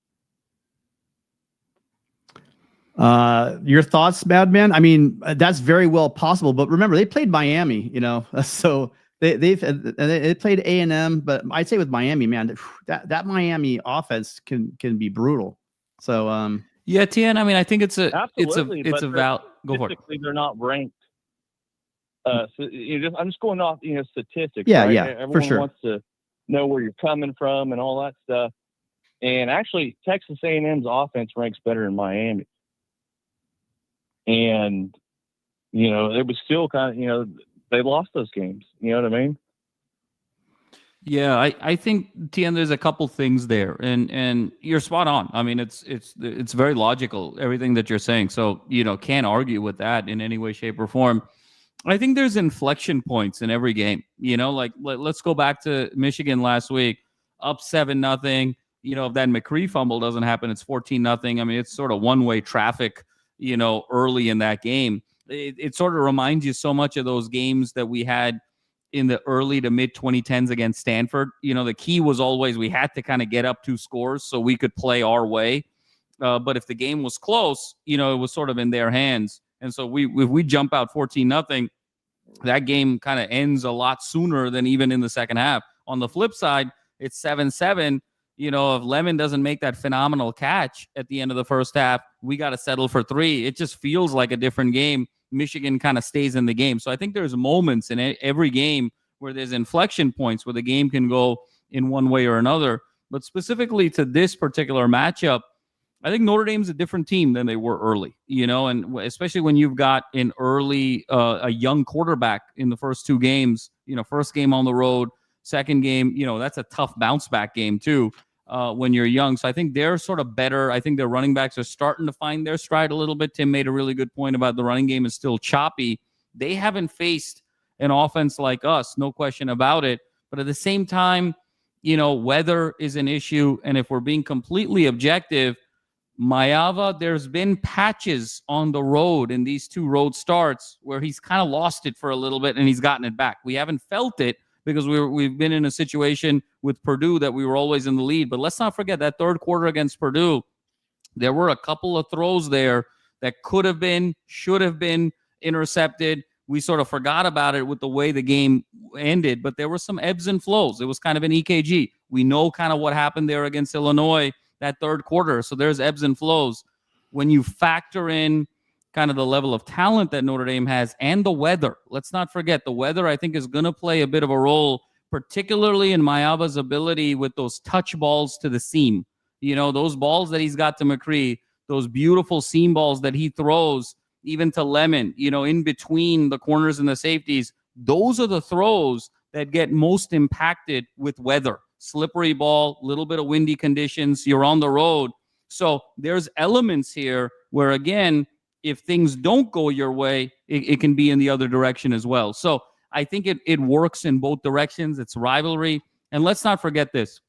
Your thoughts, Madman? I mean, that's very well possible. But remember, they played Miami, so they played A&M. But I'd say with Miami, man, that Miami offense can be brutal. So yeah, Tien. I mean, I think it's a Absolutely, it's a val. Go for it. They're not ranked. So I'm just going off statistics. Yeah, right? yeah, Everyone for sure. wants to know where you're coming from and all that stuff. And actually, Texas A&M's offense ranks better in Miami. And it was still kind of they lost those games. You know what I mean? Yeah, I think, Tien, there's a couple things there, and you're spot on. I mean, it's very logical, everything that you're saying. So can't argue with that in any way, shape, or form. I think there's inflection points in every game. Like let's go back to Michigan last week, up 7-0. If that McCree fumble doesn't happen, it's 14-0. I mean, it's sort of one-way traffic. Early in that game, it sort of reminds you so much of those games that we had in the early to mid 2010s against Stanford. The key was always we had to kind of get up 2 scores so we could play our way. But if the game was close, it was sort of in their hands. And so if we jump out 14-0, that game kind of ends a lot sooner than even in the second half. On the flip side, it's 7-7. If Lemon doesn't make that phenomenal catch at the end of the first half, we got to settle for 3. It just feels like a different game. Michigan kind of stays in the game. So I think there's moments in every game where there's inflection points where the game can go in one way or another. But specifically to this particular matchup, I think Notre Dame's a different team than they were early, and especially when you've got a young quarterback in the first 2 games, first game on the road, second game, that's a tough bounce back game too. When you're young. So I think they're sort of better. I think their running backs are starting to find their stride a little bit. Tim made a really good point about the running game is still choppy. They haven't faced an offense like us, no question about it. But at the same time, weather is an issue. And if we're being completely objective, Maiava, there's been patches on the road in these 2 road starts where he's kind of lost it for a little bit and he's gotten it back. We haven't felt it because we've been in a situation with Purdue that we were always in the lead. But let's not forget that third quarter against Purdue, there were a couple of throws there that could have been, should have been intercepted. We sort of forgot about it with the way the game ended, but there were some ebbs and flows. It was kind of an EKG. We know kind of what happened there against Illinois that third quarter. So there's ebbs and flows. When you factor in kind of the level of talent that Notre Dame has and the weather. Let's not forget the weather, I think, is going to play a bit of a role, particularly in Maiava's ability with those touch balls to the seam. Those balls that he's got to McCree, those beautiful seam balls that he throws even to Lemon, in between the corners and the safeties. Those are the throws that get most impacted with weather. Slippery ball, little bit of windy conditions, you're on the road. So there's elements here where, again, if things don't go your way, it can be in the other direction as well. So I think it works in both directions. It's rivalry. And let's not forget this.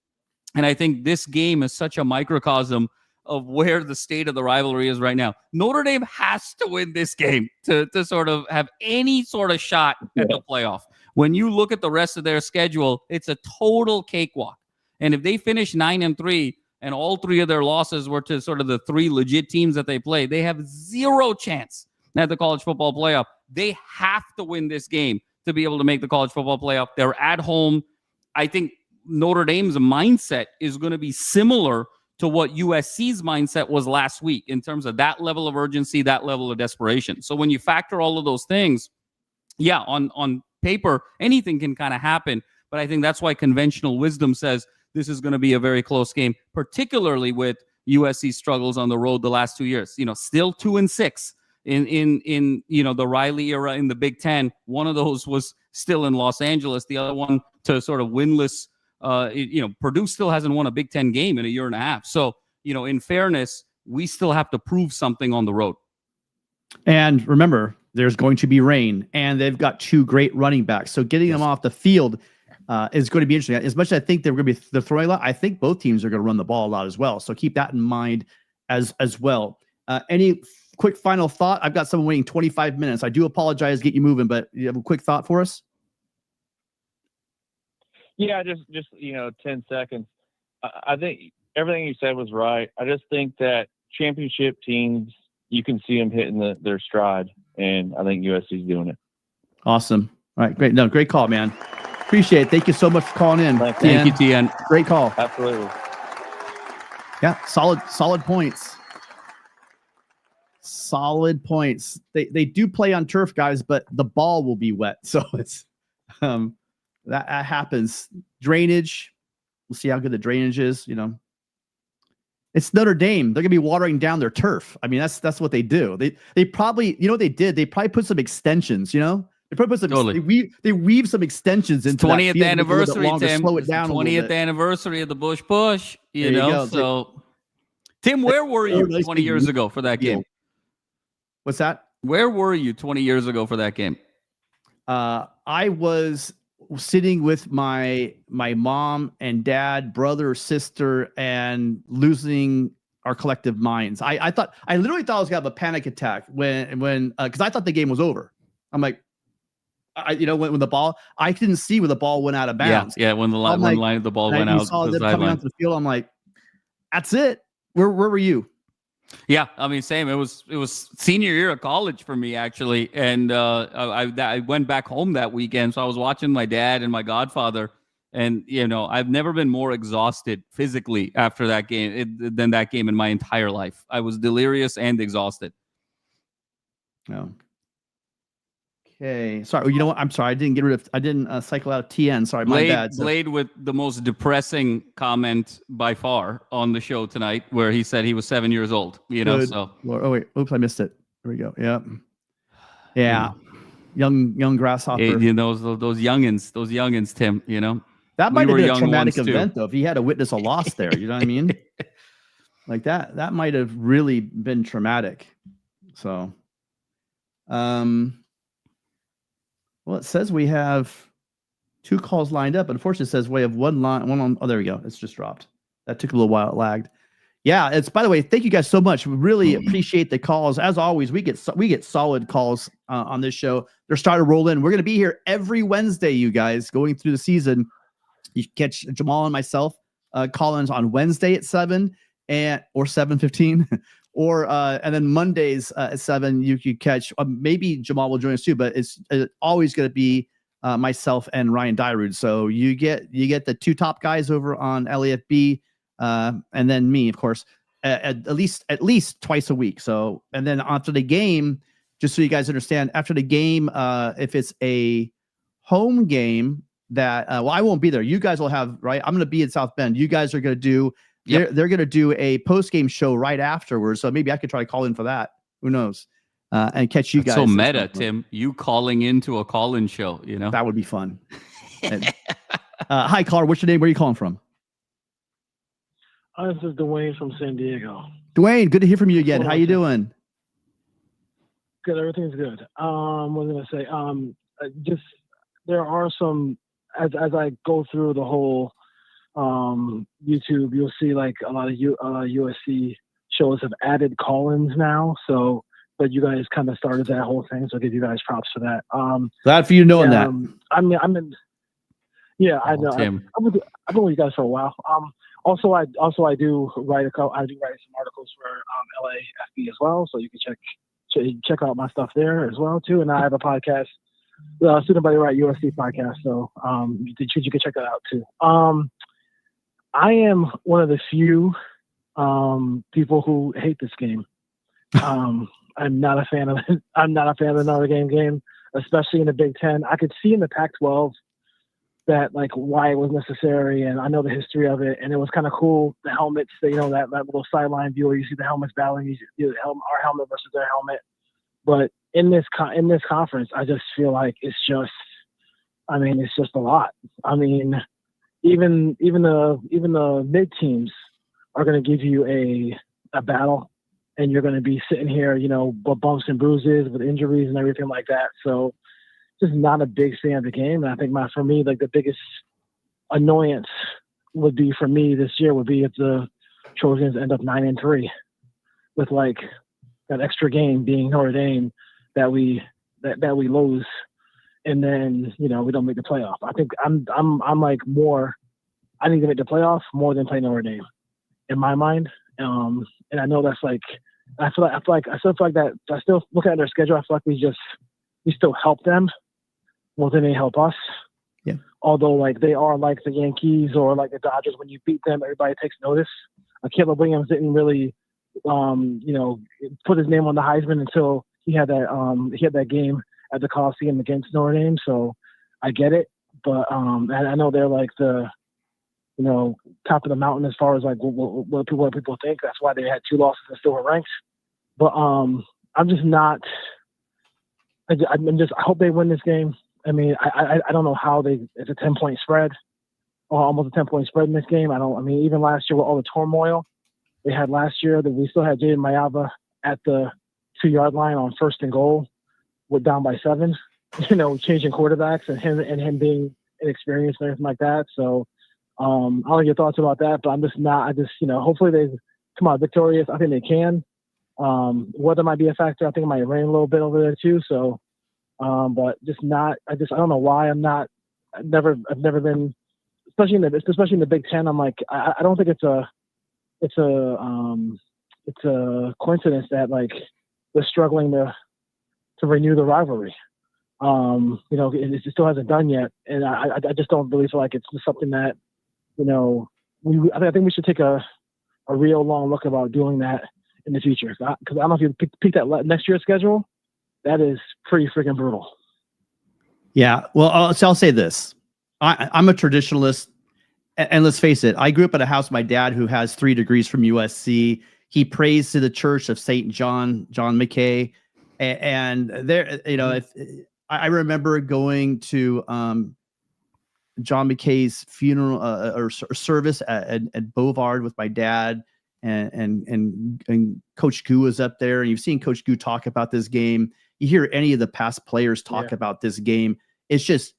And I think this game is such a microcosm of where the state of the rivalry is right now. Notre Dame has to win this game to sort of have any sort of shot at the playoff. When you look at the rest of their schedule, it's a total cakewalk. And if they finish 9-3, and all 3 of their losses were to sort of the 3 legit teams that they play, they have 0 chance at the college football playoff. They have to win this game to be able to make the college football playoff. They're at home. I think Notre Dame's mindset is going to be similar to what USC's mindset was last week in terms of that level of urgency, that level of desperation. So when you factor all of those things, yeah, on paper, anything can kind of happen. But I think that's why conventional wisdom says this is going to be a very close game, particularly with USC struggles on the road the last 2 years. Still 2-6 in the Riley era in the Big Ten. One of those was still in Los Angeles. The other one to sort of winless. Purdue still hasn't won a Big Ten game in a year and a half. So, in fairness, we still have to prove something on the road. And remember, there's going to be rain, and they've got 2 great running backs. So getting them off the field is going to be interesting. As much as I think they're going to be the throwing a lot, I think both teams are going to run the ball a lot as well. So keep that in mind as well. Any quick final thought? I've got someone waiting 25 minutes. I do apologize, get you moving, but you have a quick thought for us? Yeah, just 10 seconds. I think everything you said was right. I just think that championship teams, you can see them hitting their stride, and I think USC's doing it. Awesome. All right, great. No, great call, man. Appreciate it. Thank you so much for calling in. Thank you, TN. Great call. Absolutely. Yeah, solid points. Solid points. They do play on turf, guys, but the ball will be wet, so it's that happens. Drainage. We'll see how good the drainage is. It's Notre Dame. They're gonna be watering down their turf. I mean, that's what they do. They probably, what they did. They probably put some extensions. They probably put some. Totally. They weave some extensions into 20th that field anniversary, longer, Tim. slow it down. 20th anniversary of the Bush Push. There you go. So, Tim, where were you 20 years ago for that game? What's that? Where were you 20 years ago for that game? I was sitting with my mom and dad, brother, sister, and losing our collective minds. I literally thought I was gonna have a panic attack when because I thought the game was over. I'm like, when the ball, I didn't see when the ball went out of bounds. Yeah, when the line of the ball went out. Saw them coming onto the field. I'm like, that's it. Where were you? Yeah, I mean, same. It was senior year of college for me, actually, and I went back home that weekend, so I was watching my dad and my godfather, and I've never been more exhausted physically after that game than that game in my entire life. I was delirious and exhausted. Oh. Okay. Sorry. You know what? I'm sorry. I didn't cycle out of TN. Sorry. My bad. Blade with the most depressing comment by far on the show tonight, where he said he was 7 years old, so. Oh, wait. Oops. I missed it. There we go. Yep. Yeah. Young grasshopper. Hey, those youngins, Tim, That might have been a traumatic event, though, if he had to witness a loss there. You know what I mean? Like that might have really been traumatic. So, well, it says we have 2 calls lined up. Unfortunately, it says we have one on. Oh, there we go. It's just dropped. That took a little while. It lagged. Yeah. By the way, thank you guys so much. We really appreciate the calls. As always, we get solid calls on this show. They're starting to roll in. We're going to be here every Wednesday, you guys, going through the season. You catch Jamal and myself call-ins on Wednesday at 7 or 7:15. And then Mondays at 7, you could catch, maybe Jamal will join us too, but it's always going to be myself and Ryan Dyrud. So you get the 2 top guys over on LAFB, and then me, of course, at least twice a week. So, and then after the game, just so you guys understand, after the game, if it's a home game that, I won't be there. You guys will have, right? I'm going to be in South Bend. You guys are going to do. Yep. They're going to do a post-game show right afterwards, so maybe I could try to call in for that. Who knows? And catch you guys. So meta, Tim. You calling into a call-in show, That would be fun. Hi, caller. What's your name? Where are you calling from? This is Dwayne from San Diego. Dwayne, good to hear from you again. How you doing? Good. Everything's good. What was I going to say? There are some, as I go through the whole YouTube, you'll see like a lot of USC shows have added call-ins now. So, but you guys kind of started that whole thing, so I give you guys props for that. Glad for you knowing that. I know. I've been with you guys for a while. Also, I do write some articles for LAFB as well, so you can check out my stuff there as well too. And I have a podcast, Student Body Right USC podcast, so you can check that out too. I am one of the few people who hate this game. I'm not a fan of it. I'm not a fan of the Notre Dame game, especially in the Big Ten. I could see in the Pac-12 that like why it was necessary, and I know the history of it, and it was kind of cool. The helmets, that little sideline view where you see the helmets battling, our helmet versus their helmet. But in this conference, I just feel like it's just a lot. I mean, even the mid teams are going to give you a battle, and you're going to be sitting here, bumps and bruises with injuries and everything like that. So just not a big fan of the game. And I think for me, like the biggest annoyance would be for me this year would be if the Trojans end up 9-3 with like that extra game being Notre Dame that we lose. And then, we don't make the playoff. I think I'm like more, I need to make the playoff more than play Notre Dame in my mind. And I know that's like I still feel like that. I still look at their schedule. I feel like we still help them more than they help us. Yeah. Although like they are like the Yankees or like the Dodgers, when you beat them, everybody takes notice. Caleb Williams didn't really, put his name on the Heisman until he had that game at the Coliseum against Notre Dame. So I get it, but I know they're like the, top of the mountain as far as like what people think. That's why they had 2 losses and still were ranked. But I'm just not. I hope they win this game. I mean, I don't know how it's a 10-point spread, or almost a 10-point spread in this game. Even last year with all the turmoil they had last year, that we still had Jayden Maiava at the 2-yard line on 1st and goal. We're down by 7, changing quarterbacks and him being inexperienced and everything like that. So I don't know your thoughts about that, but hopefully they come out victorious. I think they can. Weather might be a factor. I think it might rain a little bit over there too. So, but I don't know why I've never been, especially in the Big Ten. I'm like, I don't think it's a coincidence that like they're struggling to renew the rivalry. It still hasn't done yet. And I just don't really feel like it's something that, I think we should take a real long look about doing that in the future. Because I don't know if you pick that next year's schedule. That is pretty freaking brutal. Yeah. Well, I'll say this. I'm a traditionalist. And let's face it, I grew up in a house with my dad who has 3 degrees from USC. He prays to the Church of St. John McKay. And there, I remember going to John McKay's funeral or service at Bovard with my dad, and Coach Gu was up there, and you've seen Coach Gu talk about this game. You hear any of the past players talk about this game. It's just,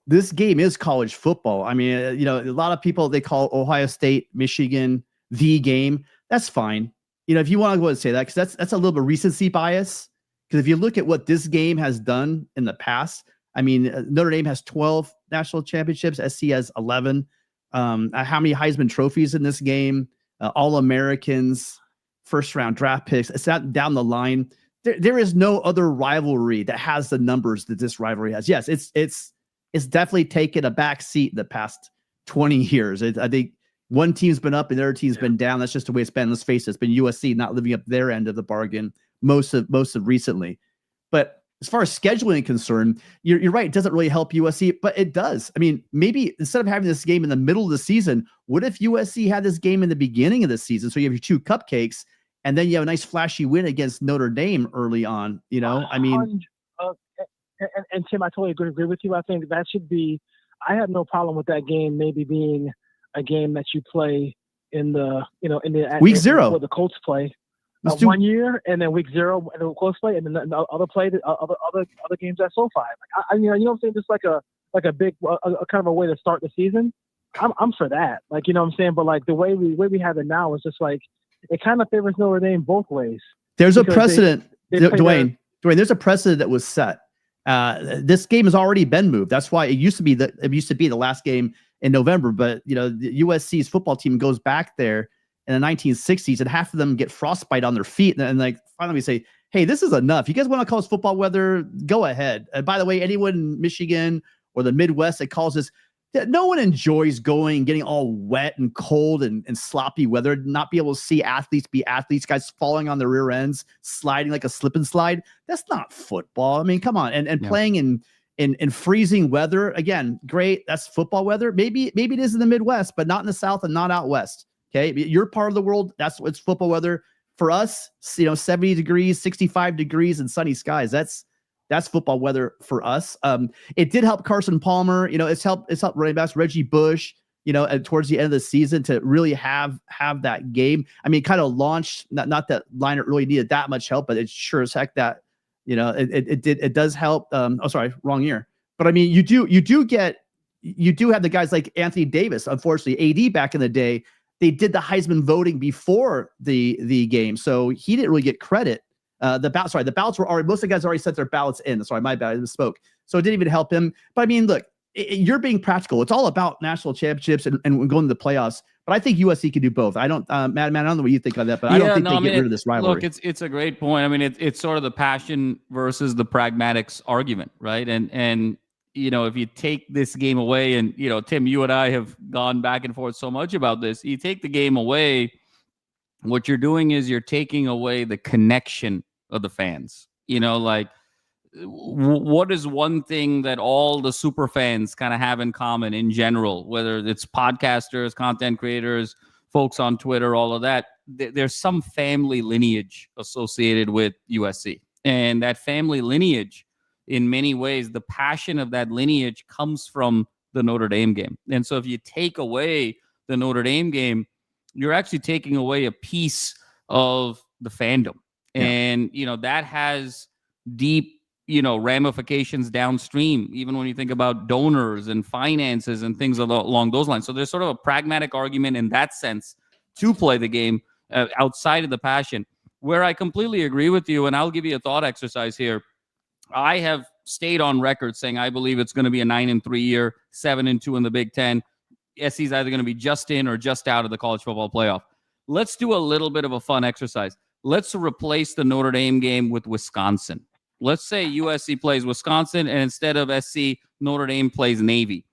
this game is college football. I mean, a lot of people, they call Ohio State, Michigan the game. That's fine. If you want to go and say that, because that's a little bit recency bias. Because if you look at what this game has done in the past, I mean, Notre Dame has 12 national championships. SC has 11. How many Heisman trophies in this game? All-Americans, first-round draft picks. It's not down the line. There is no other rivalry that has the numbers that this rivalry has. Yes, it's definitely taken a back seat in the past 20 years. I think one team's been up and the other team's been down. That's just the way it's been. Let's face it, it's been USC not living up their end of the bargain most of recently. But as far as scheduling concerned, you're right. It doesn't really help USC, but it does. I mean, maybe instead of having this game in the middle of the season, what if USC had this game in the beginning of the season? So you have your 2 cupcakes, and then you have a nice flashy win against Notre Dame early on. I mean, and Tim, I totally agree with you. I think that should be. I have no problem with that game maybe being a game that you play in the week 0 where the Colts play. 1 year, and then week 0 and then Colts play, and then the other games at SoFi. You know what I'm saying? Just like a big kind of a way to start the season. I'm for that. Like, you know what I'm saying? But like the way we have it now is just like it kind of favors Notre Dame both ways. There's a precedent, Dwayne. There's a precedent that was set. This game has already been moved. That's why it used to be the last game in November. But the USC's football team goes back there in the 1960s, and half of them get frostbite on their feet, and like finally we say, "Hey, this is enough. You guys want to call us football weather? Go ahead." And by the way, anyone in Michigan or the Midwest that calls this, no one enjoys going and getting all wet and cold and sloppy weather. Not be able to see athletes be athletes, guys falling on their rear ends, sliding like a slip and slide. That's not football. I mean, come on, and playing in freezing weather again. Great, that's football weather. Maybe it is in the Midwest, but not in the South and not out west. Okay, you're part of the world. That's what's football weather for us. 70 degrees, 65 degrees, and sunny skies. That's football weather for us. It did help Carson Palmer. It's helped running backs Reggie Bush. Towards the end of the season to really have that game. I mean, kind of launched. Not that Leinart really needed that much help, but it sure as heck that it does help. Sorry, wrong year. But I mean, you do have the guys like Anthony Davis. Unfortunately, AD back in the day. They did the Heisman voting before the game, so he didn't really get credit. The ballots were already, most of the guys already sent their ballots in. Sorry, my bad, I misspoke. So it didn't even help him. But I mean, look, you're being practical. It's all about national championships and going to the playoffs. But I think USC can do both. I don't, Matt, I don't know what you think of that, but I don't think they get rid of this rivalry. Look, it's a great point. I mean, it's sort of the passion versus the pragmatics argument, right? And if you take this game away, and Tim, you and I have gone back and forth so much about this. You take the game away, what you're doing is you're taking away the connection of the fans. What is one thing that all the super fans kind of have in common in general, whether it's podcasters, content creators, folks on Twitter, all of that? There's some family lineage associated with USC. And that family lineage, in many ways, the passion of that lineage comes from the Notre Dame game. And so if you take away the Notre Dame game, you're actually taking away a piece of the fandom. Yeah. And, that has deep, ramifications downstream, even when you think about donors and finances and things along those lines. So there's sort of a pragmatic argument in that sense to play the game outside of the passion, where I completely agree with you. And I'll give you a thought exercise here. I have stayed on record saying I believe it's going to be a 9-3 year, 7-2 in the Big Ten. SC is either going to be just in or just out of the college football playoff. Let's do a little bit of a fun exercise. Let's replace the Notre Dame game with Wisconsin. Let's say USC plays Wisconsin, and instead of SC, Notre Dame plays Navy.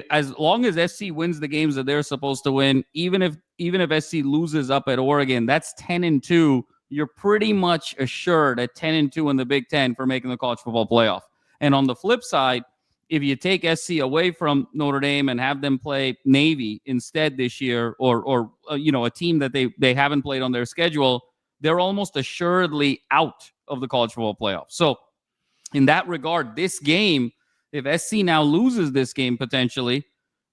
As long as SC wins the games that they're supposed to win, even if SC loses up at Oregon, that's 10-2. You're pretty much assured at 10-2 in the Big Ten for making the college football playoff. And on the flip side, if you take SC away from Notre Dame and have them play Navy instead this year, or a team that they haven't played on their schedule, they're almost assuredly out of the college football playoff. So in that regard, this game, if SC now loses this game potentially,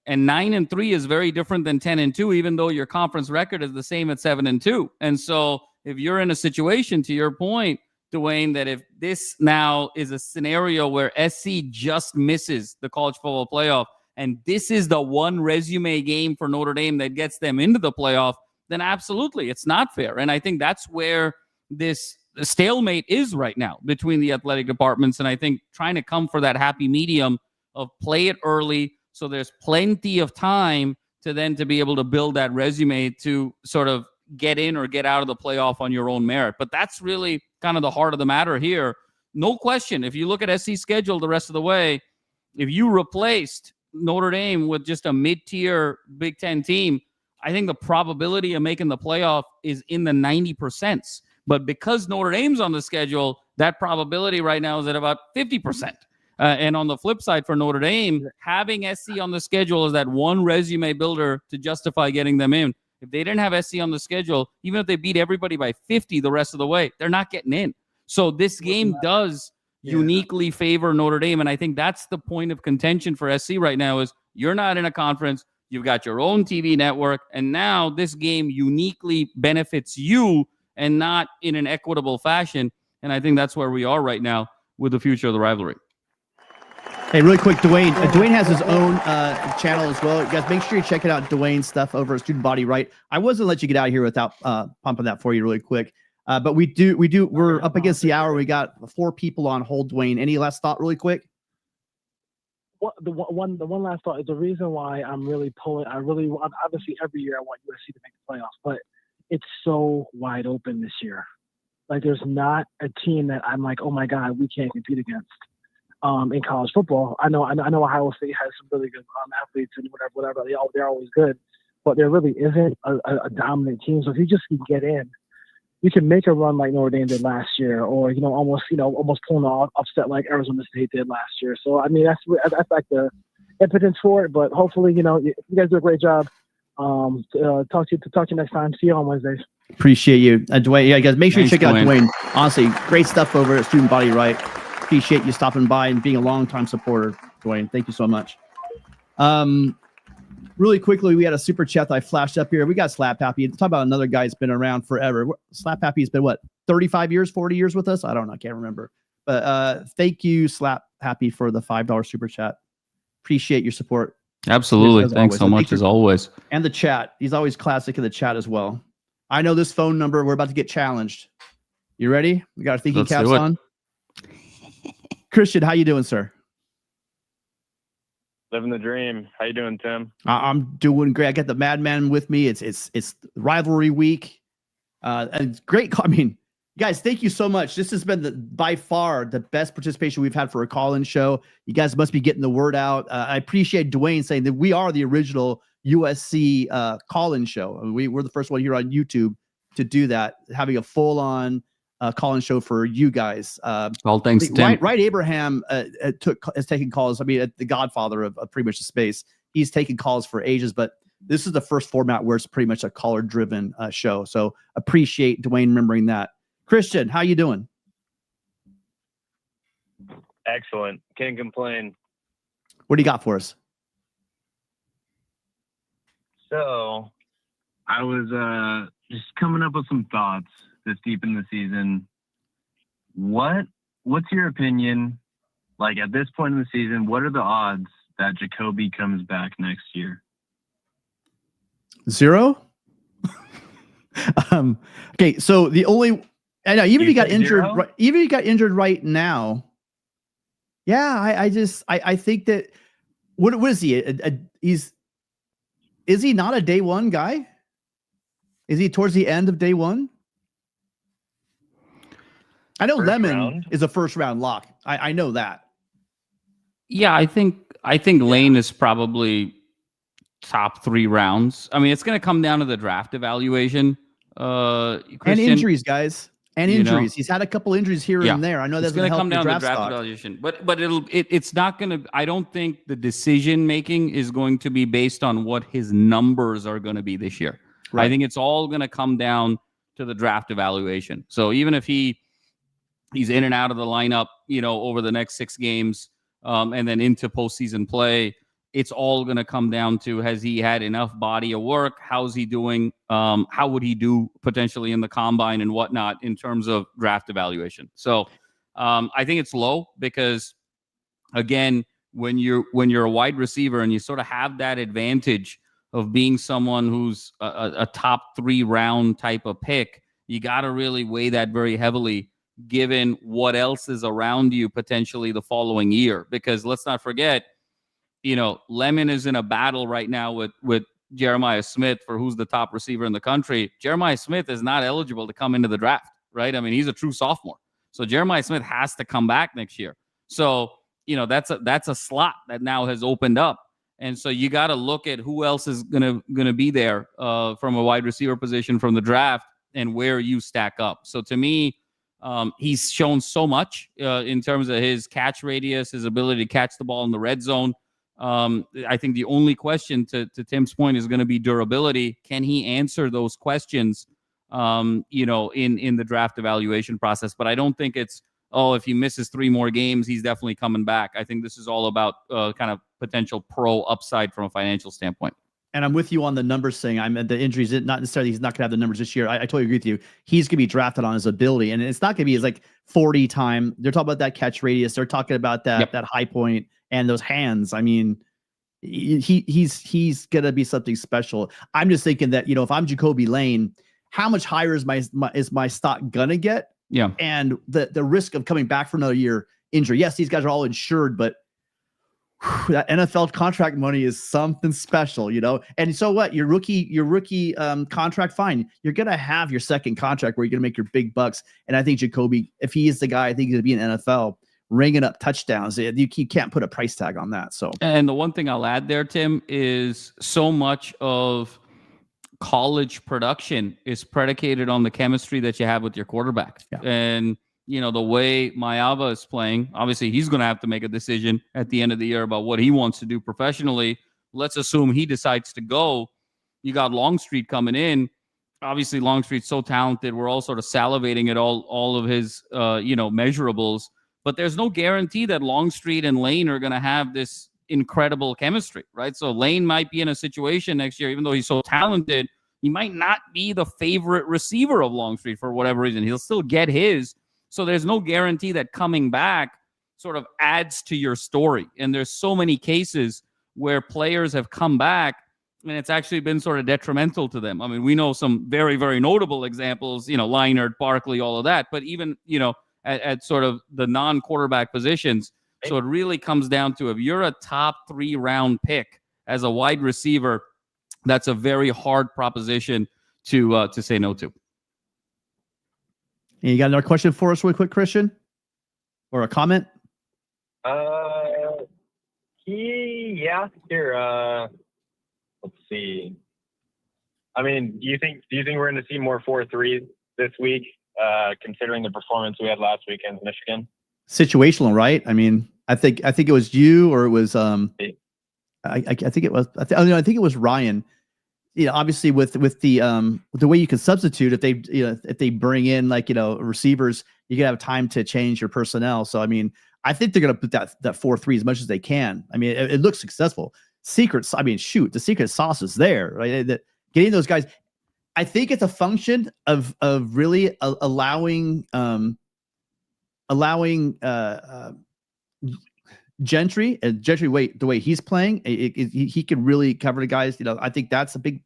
and 9-3 is very different than 10-2, even though your conference record is the same at 7-2. And so if you're in a situation, to your point, Dwayne, that if this now is a scenario where SC just misses the college football playoff, and this is the one resume game for Notre Dame that gets them into the playoff, then absolutely, it's not fair. And I think that's where this stalemate is right now between the athletic departments. And I think trying to come for that happy medium of play it early so there's plenty of time to be able to build that resume to sort of get in or get out of the playoff on your own merit. But that's really kind of the heart of the matter here. No question, if you look at SC's schedule the rest of the way, if you replaced Notre Dame with just a mid-tier Big Ten team, I think the probability of making the playoff is in the 90%. But because Notre Dame's on the schedule, that probability right now is at about 50%. And on the flip side for Notre Dame, having SC on the schedule is that one resume builder to justify getting them in. If they didn't have SC on the schedule, even if they beat everybody by 50 the rest of the way, they're not getting in. So this game does uniquely favor Notre Dame. And I think that's the point of contention for SC right now is you're not in a conference. You've got your own TV network. And now this game uniquely benefits you and not in an equitable fashion. And I think that's where we are right now with the future of the rivalry. Hey, really quick, Dwayne. Dwayne has his own channel as well. You guys, make sure you check it out, Dwayne's stuff over at Student Body Right. I wasn't let you get out of here without pumping that for you really quick. But we're up against the hour. We got 4 people on hold, Dwayne. Any last thought really quick? The one last thought is the reason why I'm really pulling. Obviously every year I want USC to make the playoffs, but it's so wide open this year. Like there's not a team that I'm like, oh my God, we can't compete against. In college football, I know Ohio State has some really good athletes and whatever. They're always good, but there really isn't a dominant team. So if you just can get in, you can make a run like Notre Dame did last year, or almost pulling an upset like Arizona State did last year. So I mean that's like the impotence for it. But hopefully, you guys do a great job. Talk to you next time. See you on Wednesdays. Appreciate you, Dwayne. Yeah, guys, make sure you check out Dwayne. Honestly, great stuff over at Student Body Right. Appreciate you stopping by and being a longtime supporter, Dwayne. Thank you so much. Really quickly, we had a super chat that I flashed up here. We got Slap Happy. Talk about another guy that's been around forever. Slap Happy's been, 35 years, 40 years with us? I don't know. I can't remember. But thank you, Slap Happy, for the $5 super chat. Appreciate your support. Absolutely. Thanks so much, as always. And the chat. He's always classic in the chat as well. I know this phone number. We're about to get challenged. You ready? We got our thinking caps on. Christian, how you doing, sir? Living the dream. How you doing, Tim? I'm doing great. I got the Madman with me. It's rivalry week. And it's great. I mean, guys, thank you so much. This has been by far the best participation we've had for a call-in show. You guys must be getting the word out. I appreciate Dwayne saying that we are the original USC call-in show. I mean, we're the first one here on YouTube to do that, having a full-on call-in show for you guys. All thanks, Tim. Right, Abraham has taken calls. I mean, the godfather of pretty much the space. He's taken calls for ages, but this is the first format where it's pretty much a caller-driven show. So appreciate Dwayne remembering that. Christian, how you doing? Excellent. Can't complain. What do you got for us? So I was just coming up with some thoughts this deep in the season. What's your opinion? Like at this point in the season, what are the odds that Jacoby comes back next year? 0. Okay, so the only, I know even if he got injured, even if he got injured right now, yeah, I think that what is he? Is he not a day one guy? Is he towards the end of day one? I know Lemon is a first round lock. I know that. Yeah, I think Lane is probably top 3 rounds. I mean, it's going to come down to the draft evaluation. And injuries, guys. And injuries. He's had a couple injuries here and there. I know that's going to come down to the draft evaluation. But it's not going to. I don't think the decision making is going to be based on what his numbers are going to be this year. Right. I think it's all going to come down to the draft evaluation. So even if he's in and out of the lineup, over the next 6 games, and then into postseason play, it's all going to come down to, has he had enough body of work? How's he doing? How would he do potentially in the combine and whatnot in terms of draft evaluation? So I think it's low because, again, when you're a wide receiver and you sort of have that advantage of being someone who's a top 3 round type of pick, you got to really weigh that very heavily given what else is around you potentially the following year. Because let's not forget, Lemon is in a battle right now with Jeremiah Smith for who's the top receiver in the country. Jeremiah Smith is not eligible to come into the draft, right? I mean, he's a true sophomore. So Jeremiah Smith has to come back next year. So, that's a slot that now has opened up. And so you got to look at who else is gonna be there from a wide receiver position from the draft and where you stack up. So to me, he's shown so much in terms of his catch radius, his ability to catch the ball in the red zone. I think the only question to Tim's point is going to be durability. Can he answer those questions, in the draft evaluation process? But I don't think it's, if he misses 3 more games, he's definitely coming back. I think this is all about kind of potential pro upside from a financial standpoint. And I'm with you on the numbers thing. I'm at the injuries, not necessarily he's not going to have the numbers this year. I totally agree with you. He's going to be drafted on his ability, and it's not going to be his 40 time. They're talking about that catch radius. They're talking about that high point and those hands. I mean, he's going to be something special. I'm just thinking that, if I'm Jacoby Lane, how much higher is my stock going to get? Yeah. And the risk of coming back for another year injury. Yes, these guys are all insured, but that NFL contract money is something special, And so what? Your rookie contract, fine. You're gonna have your second contract where you're gonna make your big bucks. And I think Jacoby, if he is the guy, I think he's gonna be in NFL ringing up touchdowns. You can't put a price tag on that. So, and the one thing I'll add there, Tim, is so much of college production is predicated on the chemistry that you have with your quarterback. Yeah. And the way Maiava is playing, obviously he's going to have to make a decision at the end of the year about what he wants to do professionally. Let's assume he decides to go. You got Longstreet coming in. Obviously, Longstreet's so talented. We're all sort of salivating at all of his, measurables. But there's no guarantee that Longstreet and Lane are going to have this incredible chemistry, right? So Lane might be in a situation next year, even though he's so talented, he might not be the favorite receiver of Longstreet for whatever reason. He'll still get his. So there's no guarantee that coming back sort of adds to your story. And there's so many cases where players have come back and it's actually been sort of detrimental to them. I mean, we know some very, very notable examples, Leinart, Barkley, all of that. But even, at sort of the non-quarterback positions, So it really comes down to, if you're a top 3 round pick as a wide receiver, that's a very hard proposition to say no to. And you got another question for us really quick, Christian? Or a comment? Yeah, here. Let's see. I mean, do you think we're going to see more 4-3 this week, considering the performance we had last week against Michigan? Situational, right? I mean, I think it was you, or it was I think it was I think it was Ryan. Obviously with the way you can substitute, if they bring in receivers, you can have time to change your personnel. So I mean, I think they're going to put that 4-3 as much as they can. I mean, it looks successful. The secret sauce is there, right? Getting those guys, I think it's a function of really allowing Gentry the way he's playing, he can really cover the guys. I think that's a big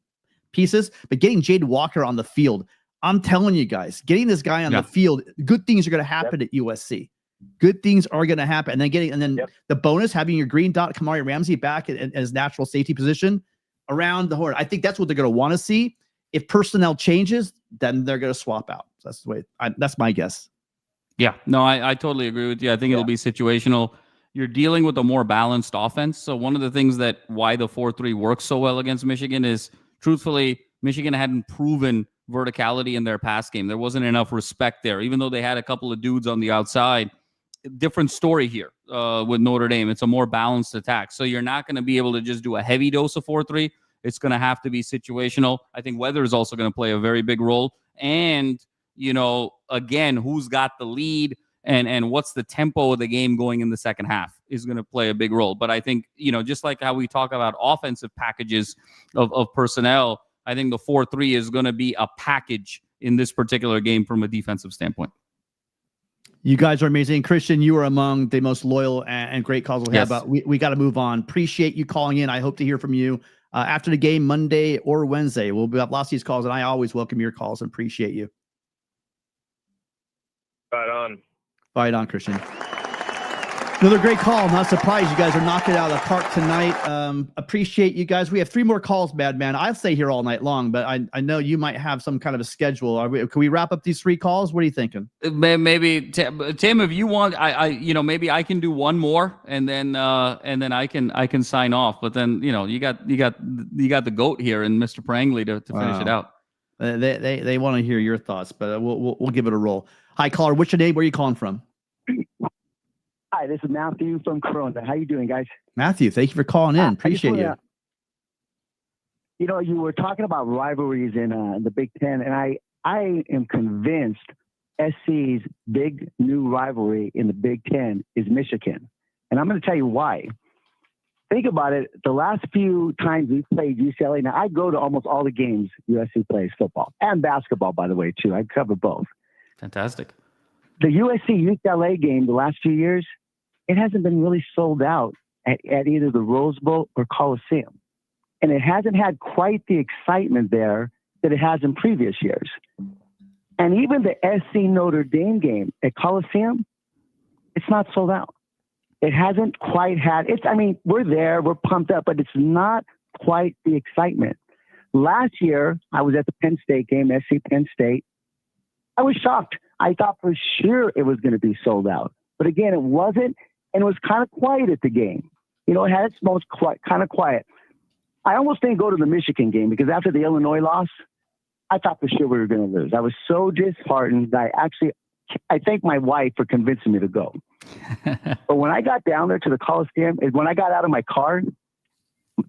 pieces. But getting Jaden Walker on the field, I'm telling you guys, getting this guy on the field, good things are going to happen at USC. Good things are going to happen, and then the bonus, having your green dot Kamari Ramsey back in his natural safety position around the horn. I think that's what they're going to want to see. If personnel changes, then they're going to swap out. So that's the way. That's my guess. Yeah, no, I totally agree with you. I think it'll be situational. You're dealing with a more balanced offense. So one of the things why the 4-3 works so well against Michigan is, truthfully, Michigan hadn't proven verticality in their pass game. There wasn't enough respect there, even though they had a couple of dudes on the outside. Different story here with Notre Dame. It's a more balanced attack. So you're not going to be able to just do a heavy dose of 4-3. It's going to have to be situational. I think weather is also going to play a very big role. And, again, who's got the lead and what's the tempo of the game going in the second half is going to play a big role. But I think, just like how we talk about offensive packages of personnel, I think the 4-3 is going to be a package in this particular game from a defensive standpoint. You guys are amazing. Christian, you are among the most loyal and great calls we have. But we got to move on. Appreciate you calling in. I hope to hear from you after the game, Monday or Wednesday. We'll have lots of these calls, and I always welcome your calls and appreciate you. Right on, Christian. Another great call. Not surprised you guys are knocking it out of the park tonight. Appreciate you guys. We have 3 more calls, Madman. I'll stay here all night long, but I know you might have some kind of a schedule. Can we wrap up these 3 calls? What are you thinking? Maybe Tim, if you want, maybe I can do one more, and then I can sign off. But then you got the GOAT here and Mr. Prangley to finish it out. They want to hear your thoughts, but we'll give it a roll. Hi, caller. What's your name? Where are you calling from? Hi, this is Matthew from Corona. How you doing, guys? Matthew, thank you for calling in. Appreciate you. You were talking about rivalries in the Big Ten, and I am convinced SC's big new rivalry in the Big Ten is Michigan. And I'm going to tell you why. Think about it. The last few times we played UCLA, now I go to almost all the games USC plays, football and basketball, by the way, too. I cover both. Fantastic. The USC-UCLA game the last few years, it hasn't been really sold out at either the Rose Bowl or Coliseum. And it hasn't had quite the excitement there that it has in previous years. And even the SC Notre Dame game at Coliseum, it's not sold out. It hasn't quite had we're there, we're pumped up, but it's not quite the excitement. Last year, I was at the Penn State game, SC Penn State. I was shocked. I thought for sure it was going to be sold out. But again, it wasn't, and it was kind of quiet at the game. It had its most kind of quiet. I almost didn't go to the Michigan game because after the Illinois loss, I thought for sure we were going to lose. I was so disheartened that I thank my wife for convincing me to go. But when I got down there to the Coliseum, when I got out of my car,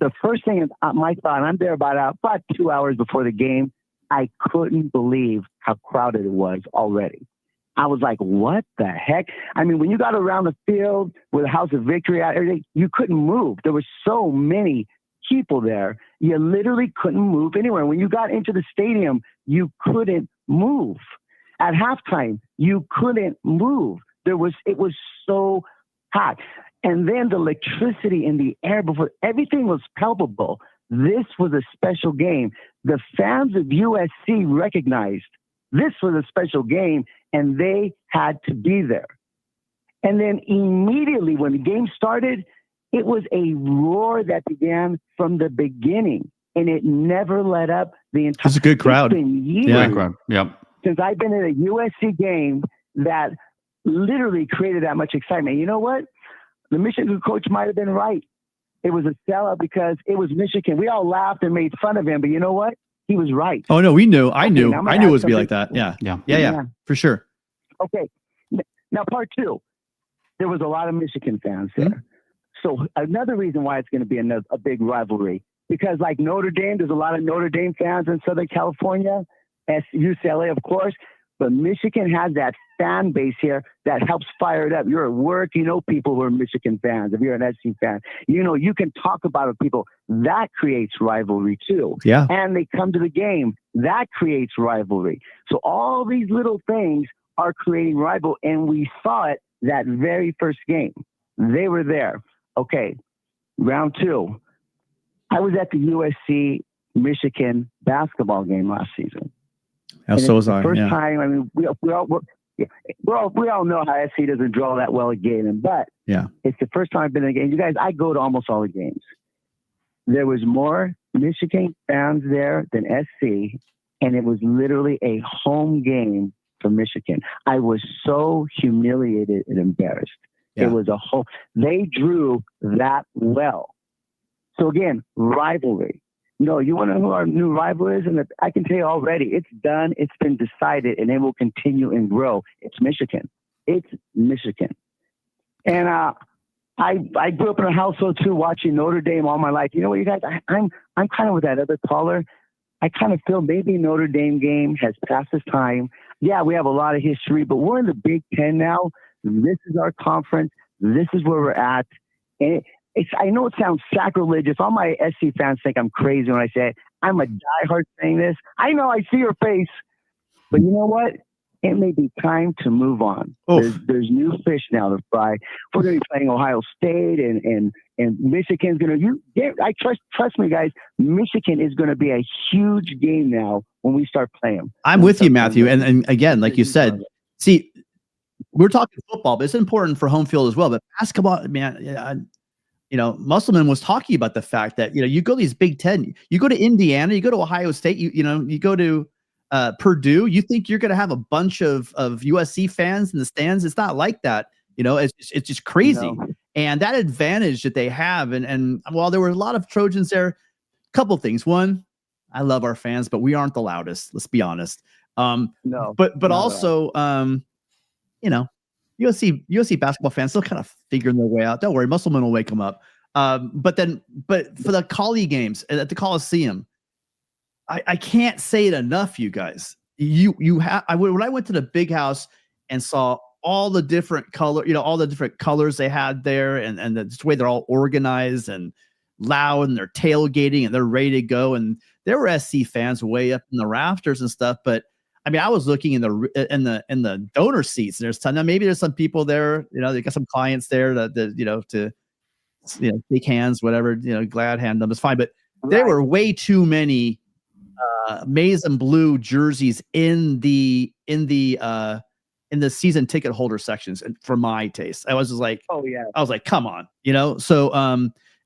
the first thing my thought, I'm there about 2 hours before the game, I couldn't believe how crowded it was already. I was like, what the heck? I mean, when you got around the field with the House of Victory out, everything, you couldn't move. There were so many people there. You literally couldn't move anywhere. When you got into the stadium, you couldn't move. At halftime, you couldn't move. It was so hot. And then the electricity in the air before everything was palpable. This was a special game. The fans of USC recognized this was a special game, and they had to be there. And then immediately when the game started, it was a roar that began from the beginning, and it never let up the entire. It's a good crowd. It's been years Great crowd. Yep. since I've been in a USC game that literally created that much excitement. You know what? The Michigan coach might have been right. It was a sellout because it was Michigan. We all laughed and made fun of him, but you know what? He was right. Oh no, we knew. I knew now I'm it gonna was add be like that. Yeah. Yeah. For sure. Okay. Now, part two, there was a lot of Michigan fans there. Mm-hmm. So another reason why it's going to be a big rivalry, because like Notre Dame, there's a lot of Notre Dame fans in Southern California, UCLA, of course, but Michigan has that fan base here that helps fire it up. You're at work, you know people who are Michigan fans. If you're an SC fan, you know, you can talk about it with people. That creates rivalry too. Yeah. And they come to the game. That creates rivalry. So all these little things are creating rival, and we saw it that very first game. They were there. Okay, round two. I was at the USC Michigan basketball game last season. So was I. First Yeah. time. I mean, we all know how SC doesn't draw that well at Galen, but Yeah. it's the first time I've been in a game. You guys, I go to almost all the games. There was more Michigan fans there than SC, and it was literally a home game for Michigan. I was so humiliated and embarrassed. Yeah. It was a whole. They drew that well. So again, rivalry. You know, you want to know who our new rival is, and I can tell you already, it's done. It's been decided, and it will continue and grow. It's Michigan. It's Michigan. And I grew up in a household too, watching Notre Dame all my life. You know what, you guys? I'm kind of with that other caller. I kind of feel maybe Notre Dame game has passed its time. Yeah, we have a lot of history, but we're in the Big Ten now. This is our conference. This is where we're at. And I know it sounds sacrilegious. All my SC fans think I'm crazy when I say it. I'm a diehard saying this. I know, I see your face. But you know what? It may be time to move on. There's new fish now to fry. We're going to be playing Ohio State, and Michigan's going to. I trust me, guys. Michigan is going to be a huge game now when we start playing. I'm with you, Matthew. And again, like you said, see, we're talking football, but it's important for home field as well. But basketball, man, you know, Musselman was talking about the fact that, you know, you go to these Big Ten, you go to Indiana, you go to Ohio State, you go to Purdue, you think you're going to have a bunch of USC fans in the stands. It's not like that. You know, it's just crazy. No. And that advantage that they have. And while there were a lot of Trojans there, a couple things. One, I love our fans, but we aren't the loudest. Let's be honest. No, but also, you know, USC basketball fans still kind of figuring their way out. Don't worry, Musselman will wake them up. But for the Collie games at the Coliseum, I can't say it enough, you guys. When I went to the big house and saw all the different all the different colors they had there, and the way they're all organized and loud, and they're tailgating and they're ready to go. And there were SC fans way up in the rafters and stuff, but I mean, I was looking in the donor seats. There's now maybe there's some people there, you know, they got some clients there to shake hands, whatever, glad hand them. It's fine. But there were way too many maize and blue jerseys in the season ticket holder sections, and for my taste. I was just like, oh yeah. I was like, come on, So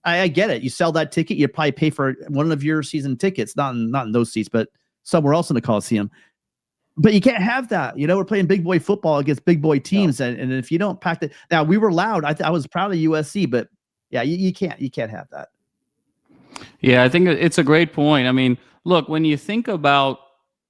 I get it. You sell that ticket, you probably pay for one of your season tickets, not in those seats, but somewhere else in the Coliseum. But you can't have that. We're playing big boy football against big boy teams. No. And if you don't pack it, now we were loud. I was proud of USC, but yeah, you can't have that. Yeah, I think it's a great point. I mean, look, when you think about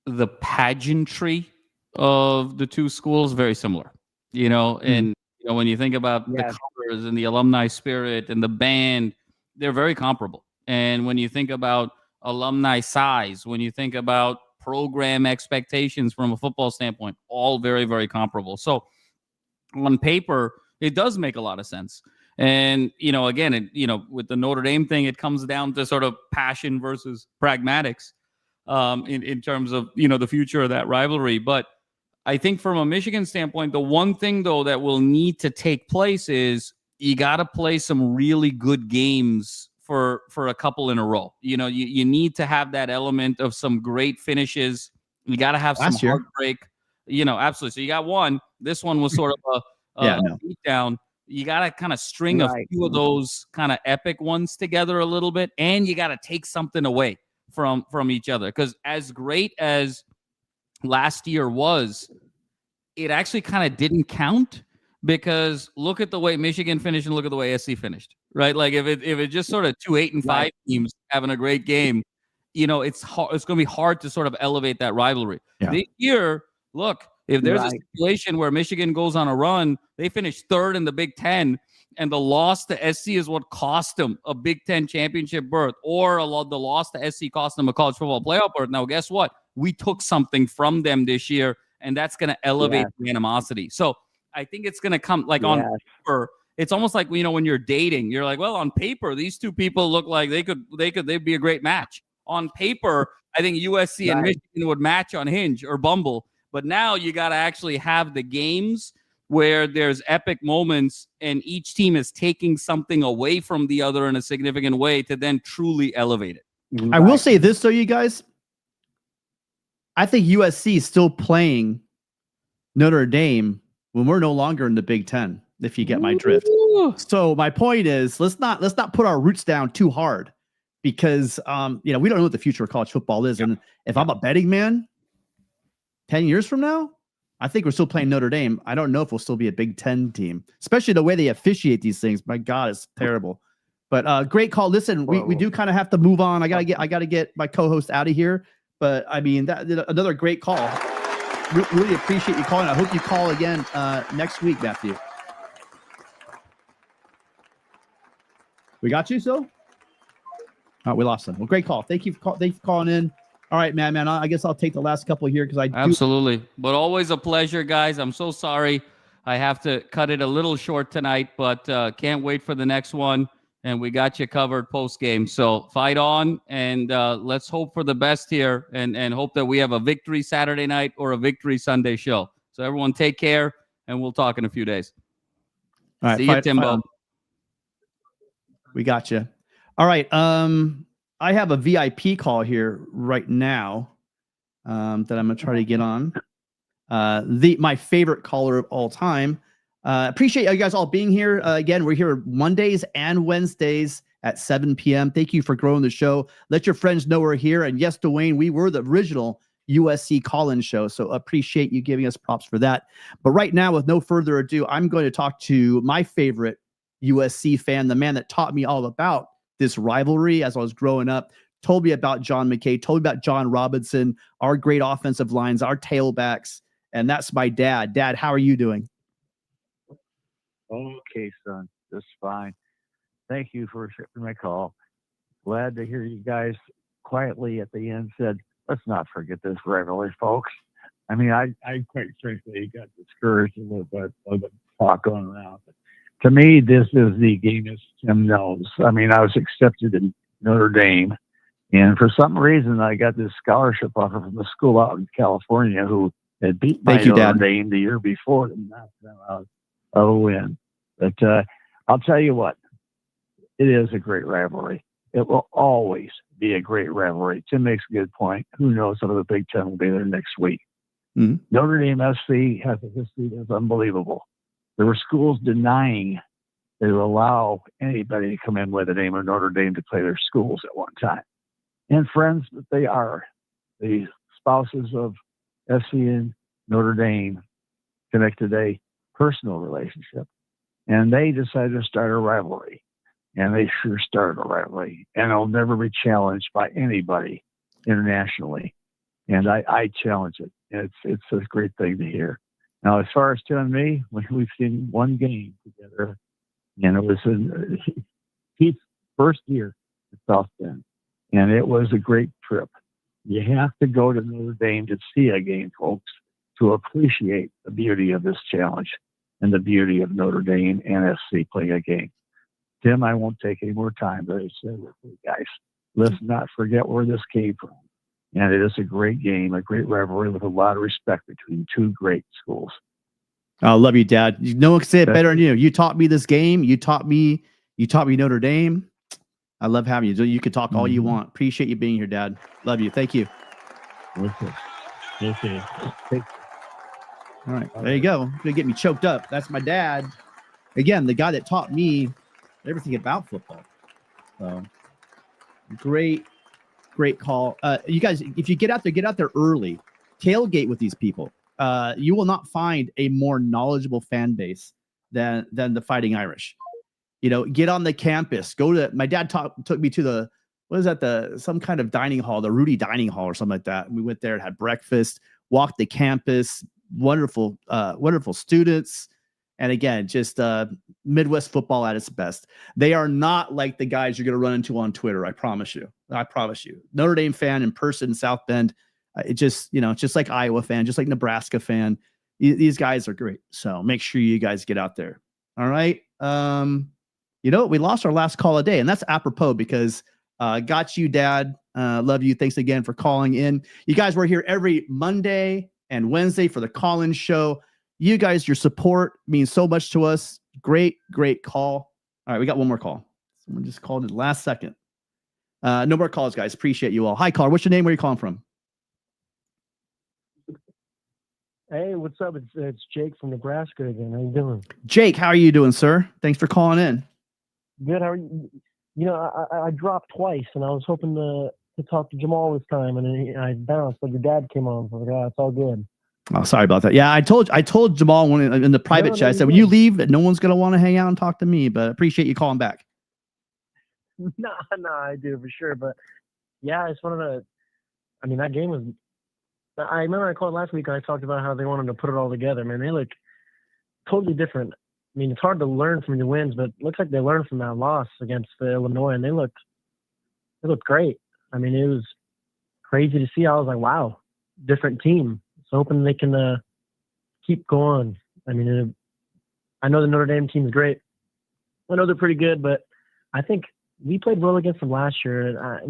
the pageantry of the two schools, very similar, and when you think about the colors and the alumni spirit and the band, they're very comparable. And when you think about alumni size, when you think about program expectations from a football standpoint, all very, very comparable. So on paper, it does make a lot of sense. And, again, with the Notre Dame thing, it comes down to sort of passion versus pragmatics in terms of, the future of that rivalry. But I think from a Michigan standpoint, the one thing, though, that will need to take place is you got to play some really good games for a couple in a row. You need to have that element of some great finishes. You got to have some heartbreak. Absolutely. So you got one. This one was sort of beatdown. You got to kind of string a few of those kind of epic ones together a little bit, and you got to take something away from each other. Because as great as last year was, it actually kind of didn't count, because look at the way Michigan finished and look at the way SC finished, right? Like if it just sort of 2 8-5 teams having a great game, it's hard, it's going to be hard to sort of elevate that rivalry. This year, look, if there's a situation where Michigan goes on a run, they finish third in the Big Ten, and the loss to SC is what cost them a Big Ten championship berth, or the loss to SC cost them a college football playoff berth. Now, guess what? We took something from them this year, and that's going to elevate the animosity. So I think it's going to come on paper. It's almost like, when you're dating, you're like, well, on paper, these two people look like they'd be a great match. On paper, I think USC and Michigan would match on Hinge or Bumble. But now you got to actually have the games where there's epic moments and each team is taking something away from the other in a significant way to then truly elevate it. I will say this, though, you guys. I think USC is still playing Notre Dame when we're no longer in the Big Ten, if you get my drift. So my point is, let's not put our roots down too hard, because we don't know what the future of college football is. And if I'm a betting man, 10 years from now, I think we're still playing Notre Dame. I don't know if we'll still be a Big Ten team, especially the way they officiate these things. My God, it's terrible. But great call. Listen, we do kind of have to move on. I gotta get my co-host out of here. But I mean, another great call. Really appreciate you calling. I hope you call again next week, Matthew. We got you, so? Oh, we lost him. Well, great call. Thank you for calling in. All right, man. I guess I'll take the last couple here because absolutely. But always a pleasure, guys. I'm so sorry I have to cut it a little short tonight, but can't wait for the next one. And we got you covered post game. So fight on, and let's hope for the best here, and hope that we have a victory Saturday night or a victory Sunday show. So everyone, take care, and we'll talk in a few days. All right, see you, Timbo. We got you. All right. I have a VIP call here right now that I'm going to try to get on. My favorite caller of all time. Appreciate you guys all being here. Again, we're here Mondays and Wednesdays at 7 p.m. Thank you for growing the show. Let your friends know we're here. And yes, Dwayne, we were the original USC Call-In Show. So appreciate you giving us props for that. But right now, with no further ado, I'm going to talk to my favorite USC fan, the man that taught me all about this rivalry as I was growing up, told me about John McKay, told me about John Robinson, our great offensive lines, our tailbacks, and that's my dad. Dad, how are you doing? Okay, son, just fine. Thank you for accepting my call. Glad to hear you guys quietly at the end said, let's not forget this rivalry, folks. I mean, I quite frankly got discouraged a little bit of the talk going around. But to me, this is the game as Tim knows. I mean, I was accepted in Notre Dame, and for some reason, I got this scholarship offer from the school out in California who had beat my Notre Dame the year before and knocked them out of a win. But I'll tell you what, it is a great rivalry. It will always be a great rivalry. Tim makes a good point. Who knows if the Big Ten will be there next week. Mm-hmm. Notre Dame SC has a history that's unbelievable. There were schools denying they would allow anybody to come in with the name of Notre Dame to play their schools at one time. And friends that they are, the spouses of SC and Notre Dame connected a personal relationship. And they decided to start a rivalry. And they sure started a rivalry. And it'll never be challenged by anybody internationally. And I challenge it. It's a great thing to hear. Now, as far as Tim and me, we've seen one game together, and it was in Pete's first year at South Bend, and it was a great trip. You have to go to Notre Dame to see a game, folks, to appreciate the beauty of this challenge and the beauty of Notre Dame and SC playing a game. Tim, I won't take any more time, but I said, guys, let's not forget where this came from. And it is a great game, a great rivalry with a lot of respect between two great schools. I love you, Dad. No one can say it better than you. You taught me this game. You taught me Notre Dame. I love having you. You can talk all you want. Appreciate you being here, Dad. Love you. Thank you. Okay. All right. There you go. Gonna get me choked up. That's my dad. Again, the guy that taught me everything about football. So great call. You guys, if you get out there early. Tailgate with these people. You will not find a more knowledgeable fan base than the Fighting Irish. Get on the campus. Go to my dad took me to some kind of dining hall, the Rudy Dining Hall or something like that. And we went there and had breakfast, walked the campus. Wonderful students. And again, just Midwest football at its best. They are not like the guys you're going to run into on Twitter. I promise you. Notre Dame fan in person in South Bend. Just like Iowa fan, just like Nebraska fan. These guys are great. So make sure you guys get out there. All right. We lost our last call of the day, and that's apropos because got you, Dad. Love you. Thanks again for calling in. You guys were here every Monday and Wednesday for the call-in show. You guys, your support means so much to us. Great call. All right, we got one more call. Someone just called in the last second. No more calls, guys. Appreciate you all. Hi, caller. What's your name? Where are you calling from? Hey, what's up? It's Jake from Nebraska again. How you doing? Jake, how are you doing, sir? Thanks for calling in. Good. How are you? I dropped twice, and I was hoping to talk to Jamal this time, and I bounced, but your dad came on. So it's all good. Oh, sorry about that. Yeah, I told Jamal in the private chat. I said, when you leave, no one's gonna want to hang out and talk to me. But appreciate you calling back. No, I do for sure. But yeah, I just wanted to. I mean, that game was. I remember I called last week and I talked about how they wanted to put it all together. Man, they look totally different. I mean, it's hard to learn from your wins, but it looks like they learned from that loss against Illinois, and they looked great. I mean, it was crazy to see. I was like, wow, different team. So hoping they can keep going. I mean, I know the Notre Dame team is great. I know they're pretty good, but I think we played well against them last year.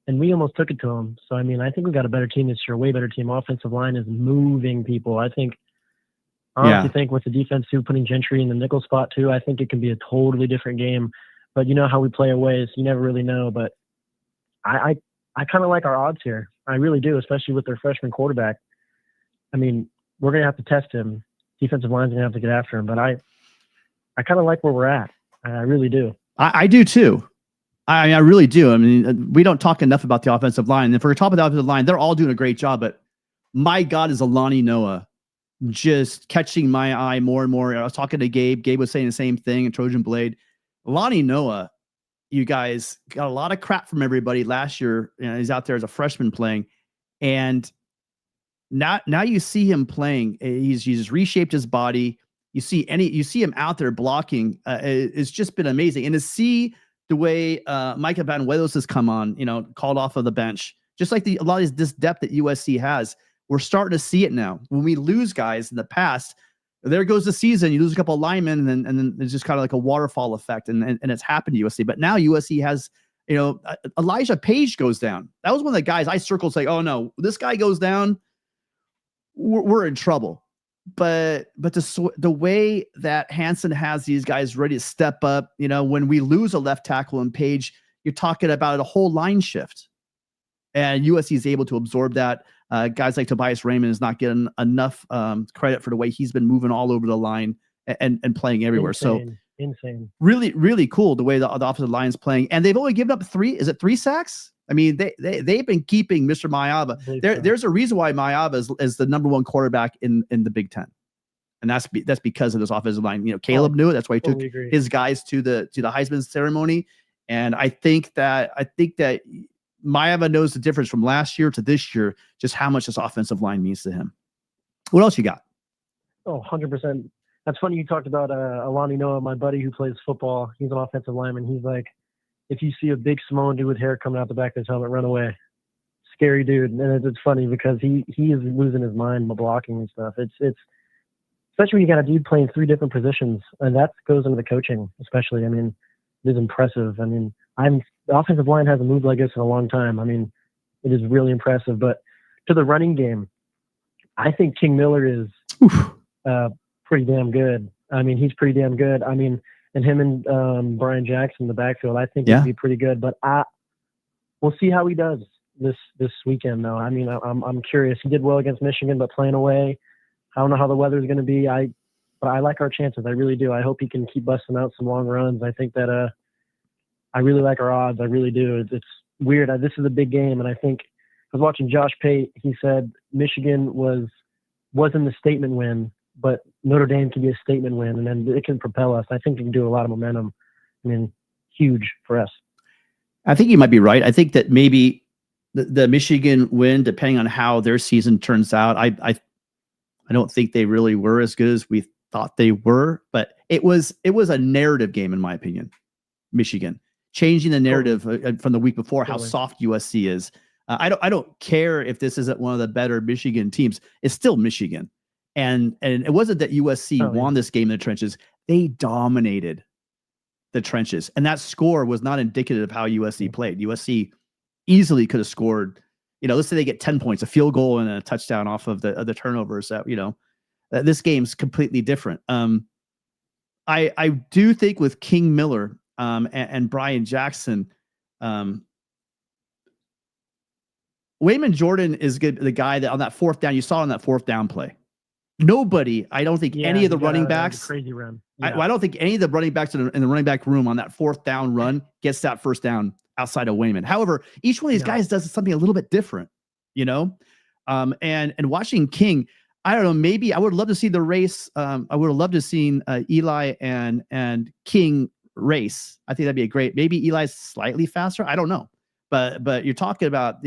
And we almost took it to them. So, I mean, I think we got a better team this year, a way better team. Offensive line is moving people. I honestly think with the defense too, putting Gentry in the nickel spot too, I think it can be a totally different game. But you know how we play away, so you never really know. But I kind of like our odds here. I really do, especially with their freshman quarterback. I mean, we're going to have to test him. Defensive line's going to have to get after him. But I kind of like where we're at. I really do. I do too. I really do. I mean, we don't talk enough about the offensive line. And if we're talking about the offensive line, they're all doing a great job. But my God, is Alani Noah just catching my eye more and more. I was talking to Gabe. Gabe was saying the same thing in Trojan Blade. Alani Noah, you guys got a lot of crap from everybody last year. He's out there as a freshman playing. And now you see him playing. He's just reshaped his body. You see him out there blocking. It's just been amazing. And to see the way Micah Van Welos has come on, called off of the bench, just like a lot of this depth that USC has, we're starting to see it now. When we lose guys in the past, there goes the season. You lose a couple of linemen, and then it's just kind of like a waterfall effect, and it's happened to USC. But now USC has, Elijah Page goes down. That was one of the guys I circled, saying, "Oh no, this guy goes down, we're in trouble." But the way that Hansen has these guys ready to step up, when we lose a left tackle in Page, you're talking about a whole line shift, and USC is able to absorb that. Guys like Tobias Raymond is not getting enough credit for the way he's been moving all over the line and playing everywhere. Insane. Really, really cool the way the offensive line is playing, and they've only given up 3 sacks? I mean, they've been keeping Mr. Maiava. There's a reason why Maiava is the number 1 quarterback in the Big Ten, and that's because of this offensive line. Caleb knew it. That's why he took his guys to the Heisman ceremony, and I think that Maiava knows the difference from last year to this year, just how much this offensive line means to him. What else you got? Oh, 100%. That's funny you talked about Alani Noah, my buddy who plays football. He's an offensive lineman. He's like, if you see a big Samoan dude with hair coming out the back of his helmet, run away. Scary dude. And it's funny because he is losing his mind blocking and stuff. It's especially when you got a dude playing 3 different positions, and that goes into the coaching, especially. I mean, it is impressive. I mean, the offensive line hasn't moved like this in a long time. I mean, it is really impressive. But to the running game, I think King Miller is pretty damn good. I mean, he's pretty damn good. I mean, and him and Brian Jackson in the backfield, I think he'd be pretty good. But we'll see how he does this weekend, though. I mean, I'm curious. He did well against Michigan, but playing away, I don't know how the weather's going to be. But I like our chances. I really do. I hope he can keep busting out some long runs. I think that I really like our odds. I really do. It's weird. This is a big game, and I think I was watching Josh Pate. He said Michigan wasn't the statement win, but Notre Dame can be a statement win, and then it can propel us. I think it can do a lot of momentum. I mean, huge for us. I think you might be right. I think that maybe the Michigan win, depending on how their season turns out, I don't think they really were as good as we thought they were, but it was a narrative game, in my opinion. Michigan changing the narrative from the week before, how soft USC is. I don't care if this isn't one of the better Michigan teams. It's still Michigan. And it wasn't that USC won this game in the trenches. They dominated the trenches. And that score was not indicative of how USC played. USC easily could have scored, let's say they get 10 points, a field goal and a touchdown off of the turnovers that, this game's completely different. I do think with King Miller and Brian Jackson, Wayman Jordan is good. The guy that on that fourth down, you saw on that fourth down play. Nobody, I don't think any of the running backs, crazy run. Yeah. I don't think any of the running backs in the running back room on that fourth down run gets that first down outside of Wayman. However, each one of these guys does something a little bit different, and watching King, I don't know, maybe I would love to see the race. I would have loved to have seen Eli and King race. I think that'd be maybe Eli's slightly faster. I don't know, but you're talking about,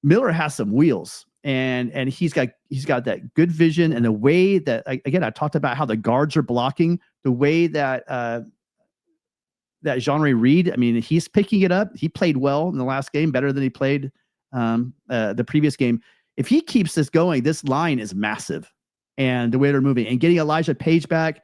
Miller has some wheels, and he's got that good vision, and the way that, again, I talked about how the guards are blocking, the way that Jean-Ray Reed, I mean, he's picking it up. He played well in the last game, better than he played the previous game. If he keeps this going, this line is massive, and the way they're moving and getting Elijah Page back,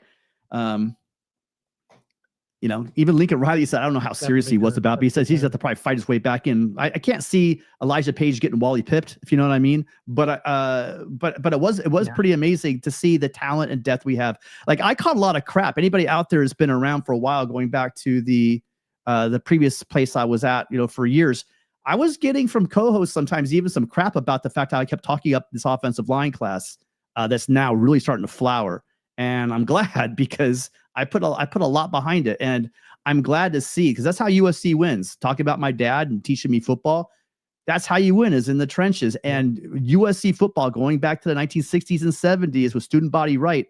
even Lincoln Riley said, I don't know how serious he was about it, but he says he's got to probably fight his way back in. I can't see Elijah Page getting Wally pipped, if you know what I mean. But it was pretty amazing to see the talent and depth we have. Like, I caught a lot of crap. Anybody out there has been around for a while, going back to the previous place I was at, for years. I was getting from co-hosts sometimes even some crap about the fact that I kept talking up this offensive line class that's now really starting to flower. And I'm glad, because I put a lot behind it, and I'm glad to see, because that's how USC wins. Talking about my dad and teaching me football, that's how you win, is in the trenches. And USC football, going back to the 1960s and 70s with student body right,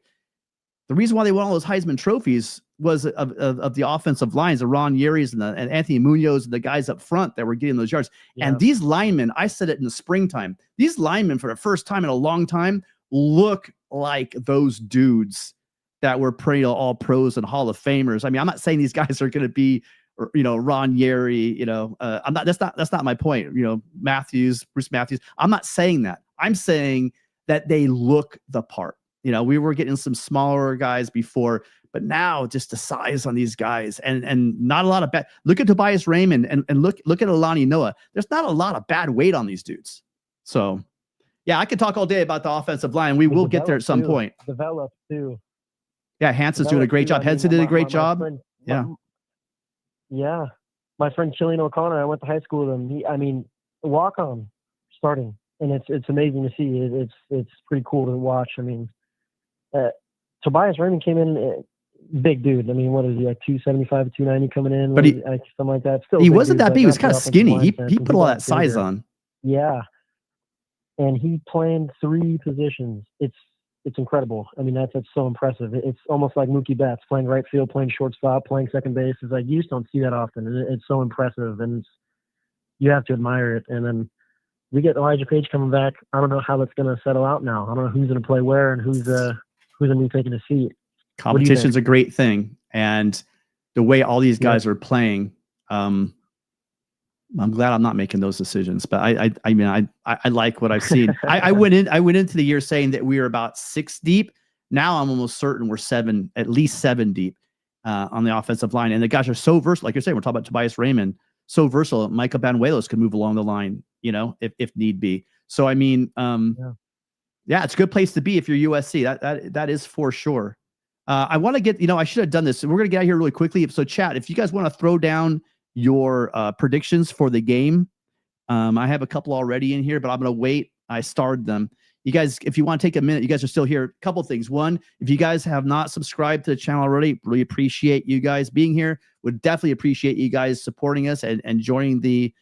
the reason why they won all those Heisman trophies was of the offensive lines, the Ron Yerries and Anthony Munoz and the guys up front that were getting those yards. Yeah. And these linemen, I said it in the springtime, these linemen for the first time in a long time look like those dudes that were all pros and Hall of Famers. I mean, I'm not saying these guys are going to be, Ron Yerry, that's not my point. Bruce Matthews. I'm not saying that. I'm saying that they look the part. We were getting some smaller guys before, but now just the size on these guys and not a lot of bad. Look at Tobias Raymond and look at Alani Noah. There's not a lot of bad weight on these dudes. So, yeah, I could talk all day about the offensive line. We will get there at some point. Develop too. Yeah, Hanson's doing a great job. Henson did a great job. Yeah. My friend Killian O'Connor, I went to high school with him. Walk on starting, and it's amazing to see. It's pretty cool to watch. Tobias Raymond came in, big dude. What is he, like 275, 290 coming in? But something like that. Still he wasn't that big. He was kind of skinny. He put all that size on. Yeah. And he playing 3 positions. It's incredible. That's so impressive. It's almost like Mookie Betts playing right field, playing shortstop, playing second base. It's like, you just don't see that often. And it's so impressive, and you have to admire it. And then we get Elijah Page coming back. I don't know how that's going to settle out now. I don't know who's going to play where and who's going to be taking a seat. Competition's a great thing, and the way all these guys are playing, I'm glad I'm not making those decisions, but I like what I've seen. I went into the year saying that we were about 6 deep. Now I'm almost certain we're at least 7 deep on the offensive line. And the guys are so versatile. Like you're saying, we're talking about Tobias Raymond, so versatile. Michael Banuelos could move along the line, if need be. So, it's a good place to be if you're USC. That is for sure. I want to get, I should have done this. So we're going to get out here really quickly. So chat, if you guys want to throw down your predictions for the game. I have a couple already in here, but I'm going to wait. I starred them. You guys, if you want to take a minute, you guys are still here. A couple things. One, if you guys have not subscribed to the channel already, really appreciate you guys being here. Would definitely appreciate you guys supporting us and joining the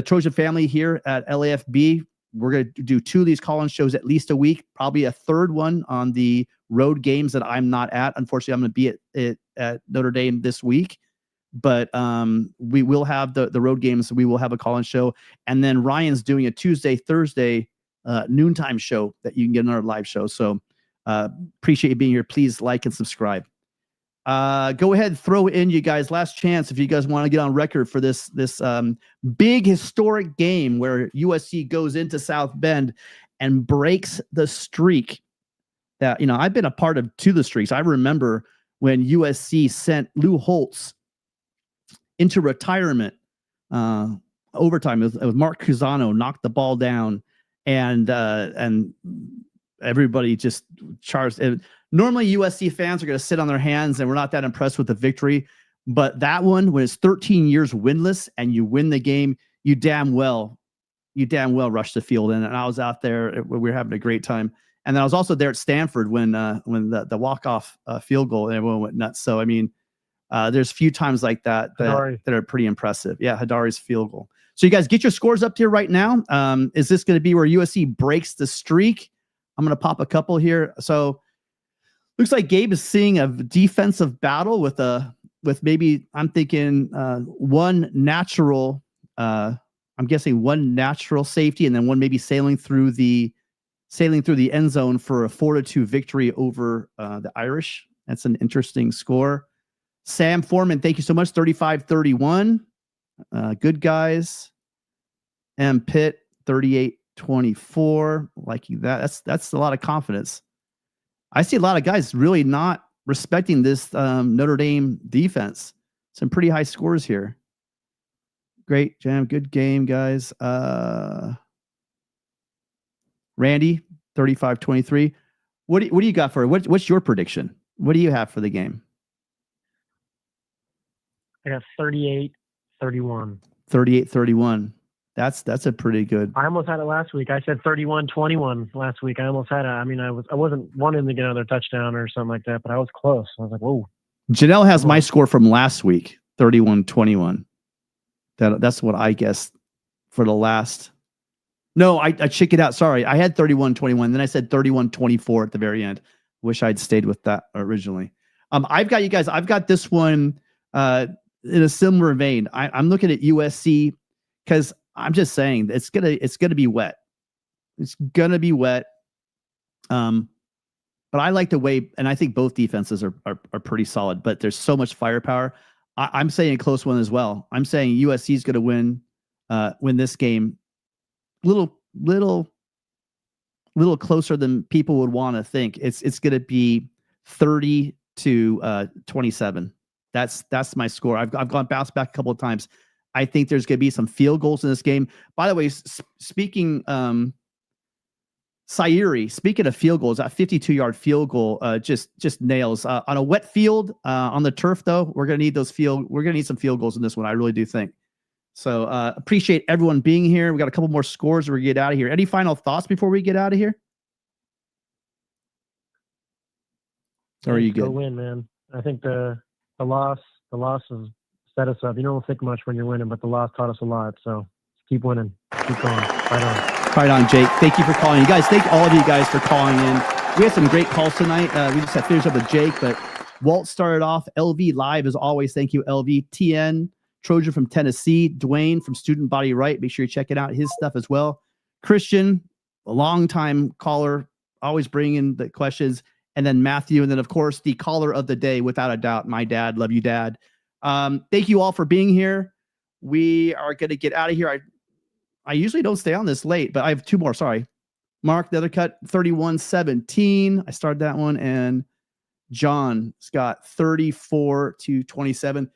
Trojan family here at LAFB. We're going to do 2 of these call-in shows at least a week, probably a third one on the road games that I'm not at. Unfortunately, I'm going to be at Notre Dame this week. But we will have the road games. So we will have a call-in show. And then Ryan's doing a Tuesday, Thursday noontime show that you can get another live show. So appreciate you being here. Please like and subscribe. Go ahead, throw in, you guys. Last chance if you guys want to get on record for this big historic game where USC goes into South Bend and breaks the streak that, I've been a part of 2 of the streaks. I remember when USC sent Lou Holtz into retirement, overtime. It was Mark Cusano knocked the ball down, and everybody just charged. Normally, USC fans are going to sit on their hands, and we're not that impressed with the victory. But that one, when it's 13 years winless and you win the game, you damn well rushed the field. And I was out there. We were having a great time. And then I was also there at Stanford when the walk-off field goal, and everyone went nuts. So, I mean, there's few times like that are pretty impressive. Yeah, Hadari's field goal. So you guys get your scores up here right now. Is this going to be where USC breaks the streak? I'm going to pop a couple here. So looks like Gabe is seeing a defensive battle with maybe, I'm thinking one natural, I'm guessing one natural safety and then one maybe sailing through the end zone for a 4-2 victory over the Irish. That's an interesting score. Sam Foreman, thank you so much. 35-31. Good guys. M. Pitt, 38-24. Like that. That's a lot of confidence. I see a lot of guys really not respecting this Notre Dame defense. Some pretty high scores here. Great jam. Good game, guys. Randy, 35-23. What do you got for it? What's your prediction? What do you have for the game? I got 38-31. 38-31. That's a pretty good. I almost had it last week. I said 31-21 last week. I almost had it. I mean, I wasn't wanting to get another touchdown or something like that, but I was close. I was like, whoa. Janelle has my score from last week, 31-21. That's what I guessed for the last. No, I chickened out. Sorry. I had 31-21. Then I said 31-24 at the very end. Wish I'd stayed with that originally. I've got you guys. I've got this one in a similar vein. I'm looking at USC because I'm just saying it's gonna be wet. It's gonna be wet. But I like the way, and I think both defenses are pretty solid. But there's so much firepower. I'm saying a close one as well. I'm saying USC is going to win this game. Little closer than people would want to think. It's going to be 30-27. That's my score. I've gone bounced back a couple of times. I think there's going to be some field goals in this game. By the way, speaking Sayuri, speaking of field goals, that 52-yard field goal just nails on a wet field on the turf. Though we're going to need some field goals in this one. I really do think. So appreciate everyone being here. We got a couple more scores before we get out of here. Any final thoughts before we get out of here? Or are you good? Go win, man. I think the loss has set us up. You don't think much when you're winning, but the loss taught us a lot. So keep winning. Keep going. Right on, Jake. Thank you for calling. You guys, thank all of you guys for calling in. We had some great calls tonight. We just had finished up with Jake, but Walt started off. LV live as always. Thank you, LV. TN, Trojan from Tennessee. Dwayne from Student Body Right. Make sure you check it out. His stuff as well. Christian, a longtime caller, always bringing the questions. And then Matthew. And then, of course, the caller of the day, without a doubt, my dad. Love you, Dad. Thank you all for being here. We are going to get out of here. I usually don't stay on this late, but I have two more. Sorry. Mark, the other cut, 31-17. I started that one. And John's got 34-27. You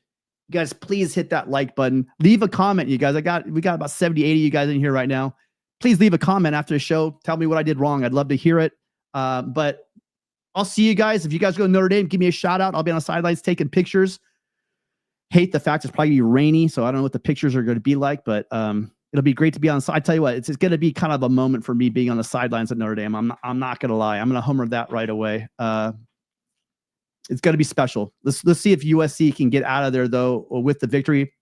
guys, please hit that like button. Leave a comment, you guys. We got about 70, 80 of you guys in here right now. Please leave a comment after the show. Tell me what I did wrong. I'd love to hear it. But I'll see you guys. If you guys go to Notre Dame, give me a shout out. I'll be on the sidelines taking pictures. Hate the fact it's probably rainy, so I don't know what the pictures are going to be like, but It'll be great to be on. I tell you what, it's going to be kind of a moment for me being on the sidelines at Notre Dame. I'm not going to lie. I'm going to homer that right away. It's going to be special. Let's see if USC can get out of there though with the victory.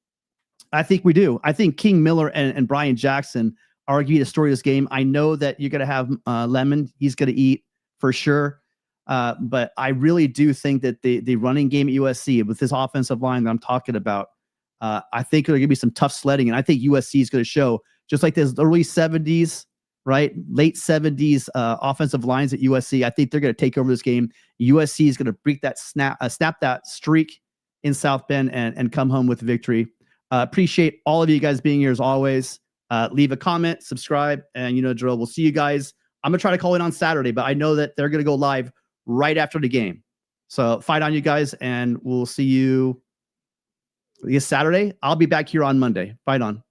I think we do. I think King Miller and Brian Jackson are going to be the story of this game. I know that you're going to have Lemon. He's going to eat for sure. But I really do think that the running game at USC with this offensive line that I'm talking about, I think there's going to be some tough sledding. And I think USC is going to show, just like this early 70s, right? Late 70s offensive lines at USC. I think they're going to take over this game. USC is going to break that snap that streak in South Bend and come home with victory. Appreciate all of you guys being here as always. Leave a comment, subscribe, and you know the drill. We'll see you guys. I'm going to try to call in on Saturday, but I know that they're going to go live right after the game. So fight on, you guys, and we'll see you Saturday. I'll be back here on Monday. Fight on.